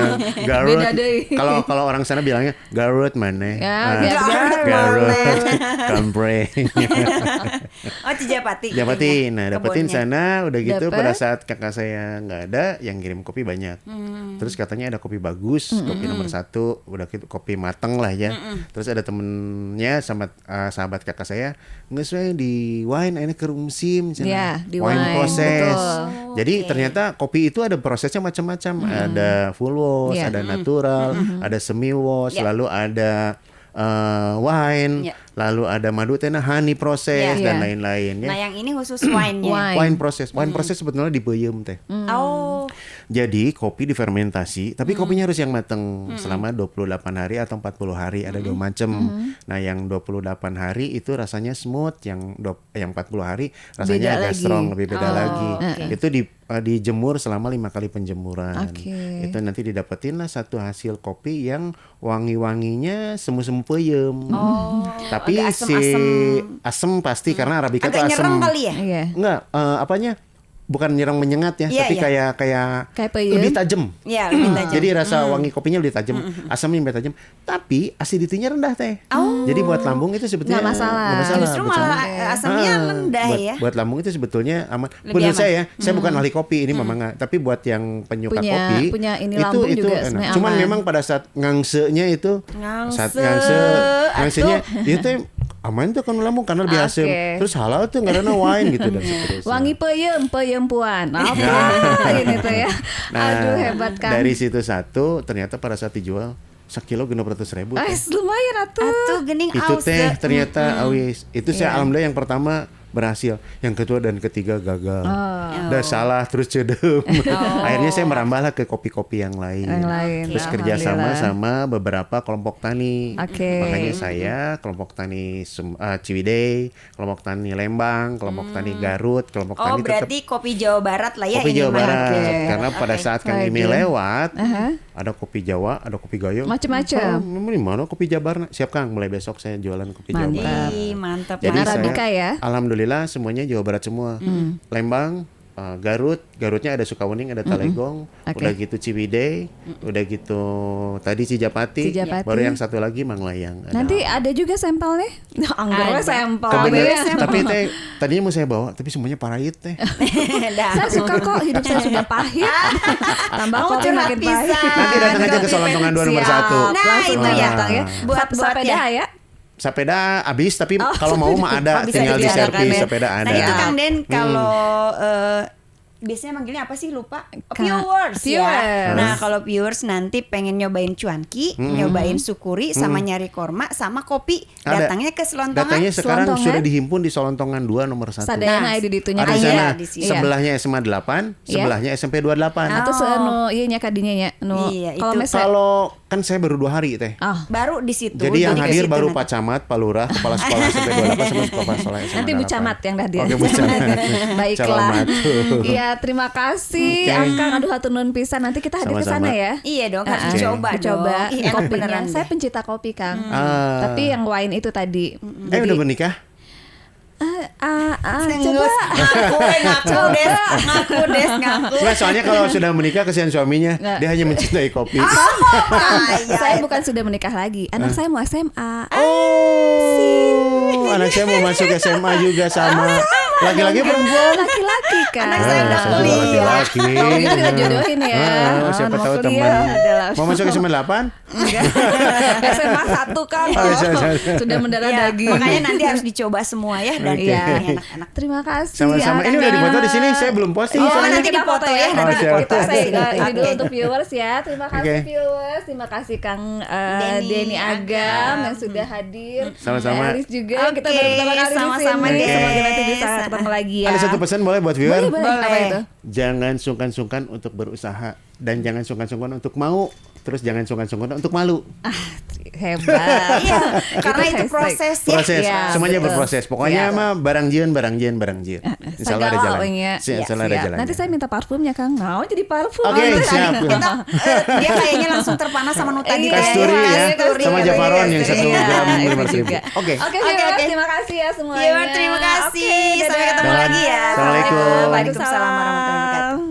Garut. Beda deui. Kalau orang sana bilangnya Garut mana? Ya, Garut Garut. mana? Kampreng. Oh, Cijapati. Cijapati. Nah, dapetin Kebunnya. sana udah gitu Dapet. pada saat kakak saya nggak ada yang kirim kopi banyak. Terus katanya ada kopi bagus, kopi nomor 1, udah gitu kopi mateng lah ya. Terus ada temennya sama sahabat kakak saya, nggak sesuai di wine ini ke musim, Ya, di wine wine, proses. betul. Jadi Oke. ternyata kopi itu ada prosesnya macam-macam. Ada full wash, Iya. ada natural, ada semi wash, Ya. lalu ada wine. Ya. lalu ada madu teh honey proses Iya. dan lain-lain ya. Nah, yang ini khusus wine-nya. Wine. Wine proses sebetulnya dipeuyeum teh. Oh. Jadi kopi difermentasi, tapi kopinya harus yang mateng selama 28 hari atau 40 hari, ada dua macam. Nah, yang 28 hari itu rasanya smooth, yang 40 hari rasanya Beda agak lagi. strong, lebih beda lagi. oke. Itu dijemur selama 5 kali penjemuran. Oke. Itu nanti didapetin lah satu hasil kopi yang wangi-wanginya semu-semu peuyeum. Tapi agak si asem pasti karena Arabica itu Agak asem. nyerang kali ya? Iya. Enggak, apanya? Bukan nyerang menyengat ya, Iya, tapi iya. kayak Kayak peuyeum. lebih tajam. Iya, lebih tajam. Jadi rasa wangi kopinya lebih tajam, asamnya lebih tajam. Tapi acidity-nya rendah teh. Jadi buat lambung itu sebetulnya Nggak masalah. Justru malah asamnya rendah buat, ya. Buat lambung itu sebetulnya aman. Lebih Menurut aman. saya bukan ahli kopi ini memang nggak. Tapi buat yang penyuka Punya- kopi, punya ini itu lambung itu juga enak. sebenarnya Cuman aman. memang pada saat ngangsenya itu, saat ngangsenya itu aman tuh kan lambung karena lebih asam. Oke. Terus halal tuh karena wine gitu dan seterusnya. Wangi peyempuan. Apa ini tuh ya? Aduh hebat kan. Dari situ satu, ternyata pada saat dijual sekilo 600.000. Lumayan atuh. Atuh gening Itu aus. teh ternyata awis. Itu saya Iya. alhamdulillah yang pertama berhasil, yang kedua dan ketiga gagal. Oh. Udah salah terus cedem. Akhirnya saya merambahlah ke kopi-kopi yang lain. Yang lain. Terus kerjasama Alhamdulillah. sama beberapa kelompok tani. Oke. Makanya saya kelompok tani Ciwidey, kelompok tani Lembang, kelompok tani Garut, kelompok Oh, tani tetap berarti kopi Jawa Barat lah ya kopi ini Jawa mah. Barat. Oke. Karena pada Oke. saat Kang Imi Bagus. lewat, Aha. ada kopi Jawa, ada kopi Gayo. Macem-macem. Di mana kopi Jabar? Siap Kang, mulai besok saya jualan kopi Jawa Mantap. Barat. Ih, mantap. Jadi Yang Arabica ya? Alhamdulillah semuanya Jawa Barat semua. Lembang, Garutnya ada Sukawening, ada Talegong, Oke. udah gitu Ciwidey, udah gitu tadi Cijapati, Cijapati. baru yang satu lagi Manglayang. Ada. Nanti ada juga sampelnya. Anggapnya Ada. sampel. Kebetulan, tapi teh tadinya mau saya bawa, tapi semuanya pahit teh. Dah. Saya suka kok, hidup saya sudah pahit. Tambah Oh, kopi curhat makin pahit. pisan. Nanti datang aja ke Solontongan 2 nomor Siap. 1. Nah, Langsung itu ya. datang ya. Buat sepeda ya. ya. Sepeda habis, tapi kalau mau mah ada, bisa tinggal di diadakan servis ya. sepeda ada. Nah, itu Kang Den Hmm. kalau biasanya manggilnya apa sih lupa? Kak- Viewers ya. Viewers. Nah, kalau viewers nanti pengen nyobain cuanki, nyobain sukuri sama nyari korma sama kopi, Ada. datangnya ke Selontongan. Datanya sekarang Selontongan. sudah dihimpun di Solontongan 2 nomor 1. Sadayana di ditunya Ada di Iya, sana. di sini. Sebelahnya SMA 8, sebelahnya SMP 28. Atau anu ieu nya kadinya nya nu Iya, kalau itu. mesen. Kalau kan saya baru 2 hari teh. Ah, Baru di situ. Jadi yang ke hadir situ baru nanti. Pak Camat, Pak Lurah, Kepala Sekolah SMP 28 sama Kepala Sekolah SMA nanti Bu 8. Camat yang dah dia. Oke, Bu Camat. Baiklah. Camat. Iya, terima kasih Oke. Akang. Aduh hatur nuhun pisan. Nanti kita hadir ke sana Sama-sama. ya. Iya dong, harus Oke. coba Coba dong. Ih, enak kopinya. beneran Saya deh. pencinta kopi, Kang. Ah. Tapi yang wine itu tadi. Udah menikah? Coba. Ngaku des. Nggak, soalnya kalau sudah menikah kesian suaminya, Nggak. dia hanya mencintai kopi. Saya bukan sudah menikah lagi. Anak saya mau SMA. Oh, anak saya mau masuk SMA juga sama laki-laki perempuan. Laki-laki kan. Anak saya udah saya juga kuliah. laki-laki. Kalau gitu kita jodohin ya. Siapa Mau tahu kuliah teman. adalah Mau masuk SMA 8? SMA 1 kan. Oh, iya. Sudah mendarah Ya, daging. makanya nanti harus dicoba semua ya dan Iya. ini anak-anak. Terima kasih. Sama-sama. Ini udah Akang. difoto di sini, saya belum posting. Oh, soalnya. nanti kita foto ya. Oh, Nanti siap. foto. Saya ini Oke. dulu untuk viewers ya. Terima kasih Oke. viewers. Terima kasih Kang Denny Denny Agam Agam. yang sudah hadir. Sama-sama. Elis juga. Oke, Kita baru pertama kali sama-sama di sini. deh. Semoga nanti bisa ketemu lagi ya. Ada satu pesan boleh buat viewer? Boleh, boleh. Apa itu? Jangan sungkan-sungkan untuk berusaha dan jangan sungkan-sungkan untuk mau, terus jangan sungkan-sungkan untuk malu. Hebat. Iya, karena itu hashtag. proses ya. Proses, Iya, semuanya betul. berproses. Pokoknya Iya. mah barang jieun. Insya Allah ada jalan. Insya Allah ada jalan. Nanti saya minta parfumnya Kang. Mau jadi parfum. Oke, Oh, siap. Kita dia kayaknya langsung terpanas sama nu tadi. Kasturi ya, Kasturi, sama ya, Jafaron yang kasturi. 1 Iya. gram Itu 5.000. juga. Oke. Oke, Oke, viewers, oke. terima kasih ya semuanya. Viewer, terima kasih. Oke, Sampai dadah. ketemu lagi ya. Assalamualaikum. Waalaikumsalam warahmatullahi wabarakatuh.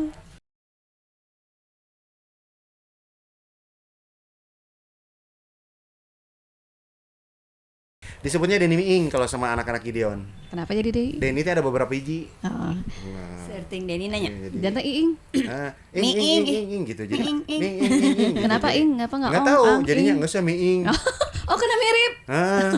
Disebutnya Denny Miing kalau sama anak-anak Gideon. Kenapa jadi deh? Denny itu ada beberapa biji. Oh. Serting Denny nanya. Jangan Iing. Ing gitu. Jadi Ing, ing. ing. Kenapa Ing? Ngapa nggak? Nggak Oh, tahu. Ang, Jadinya Ing. nggak usah Miing. Oh, kena mirip. Ah.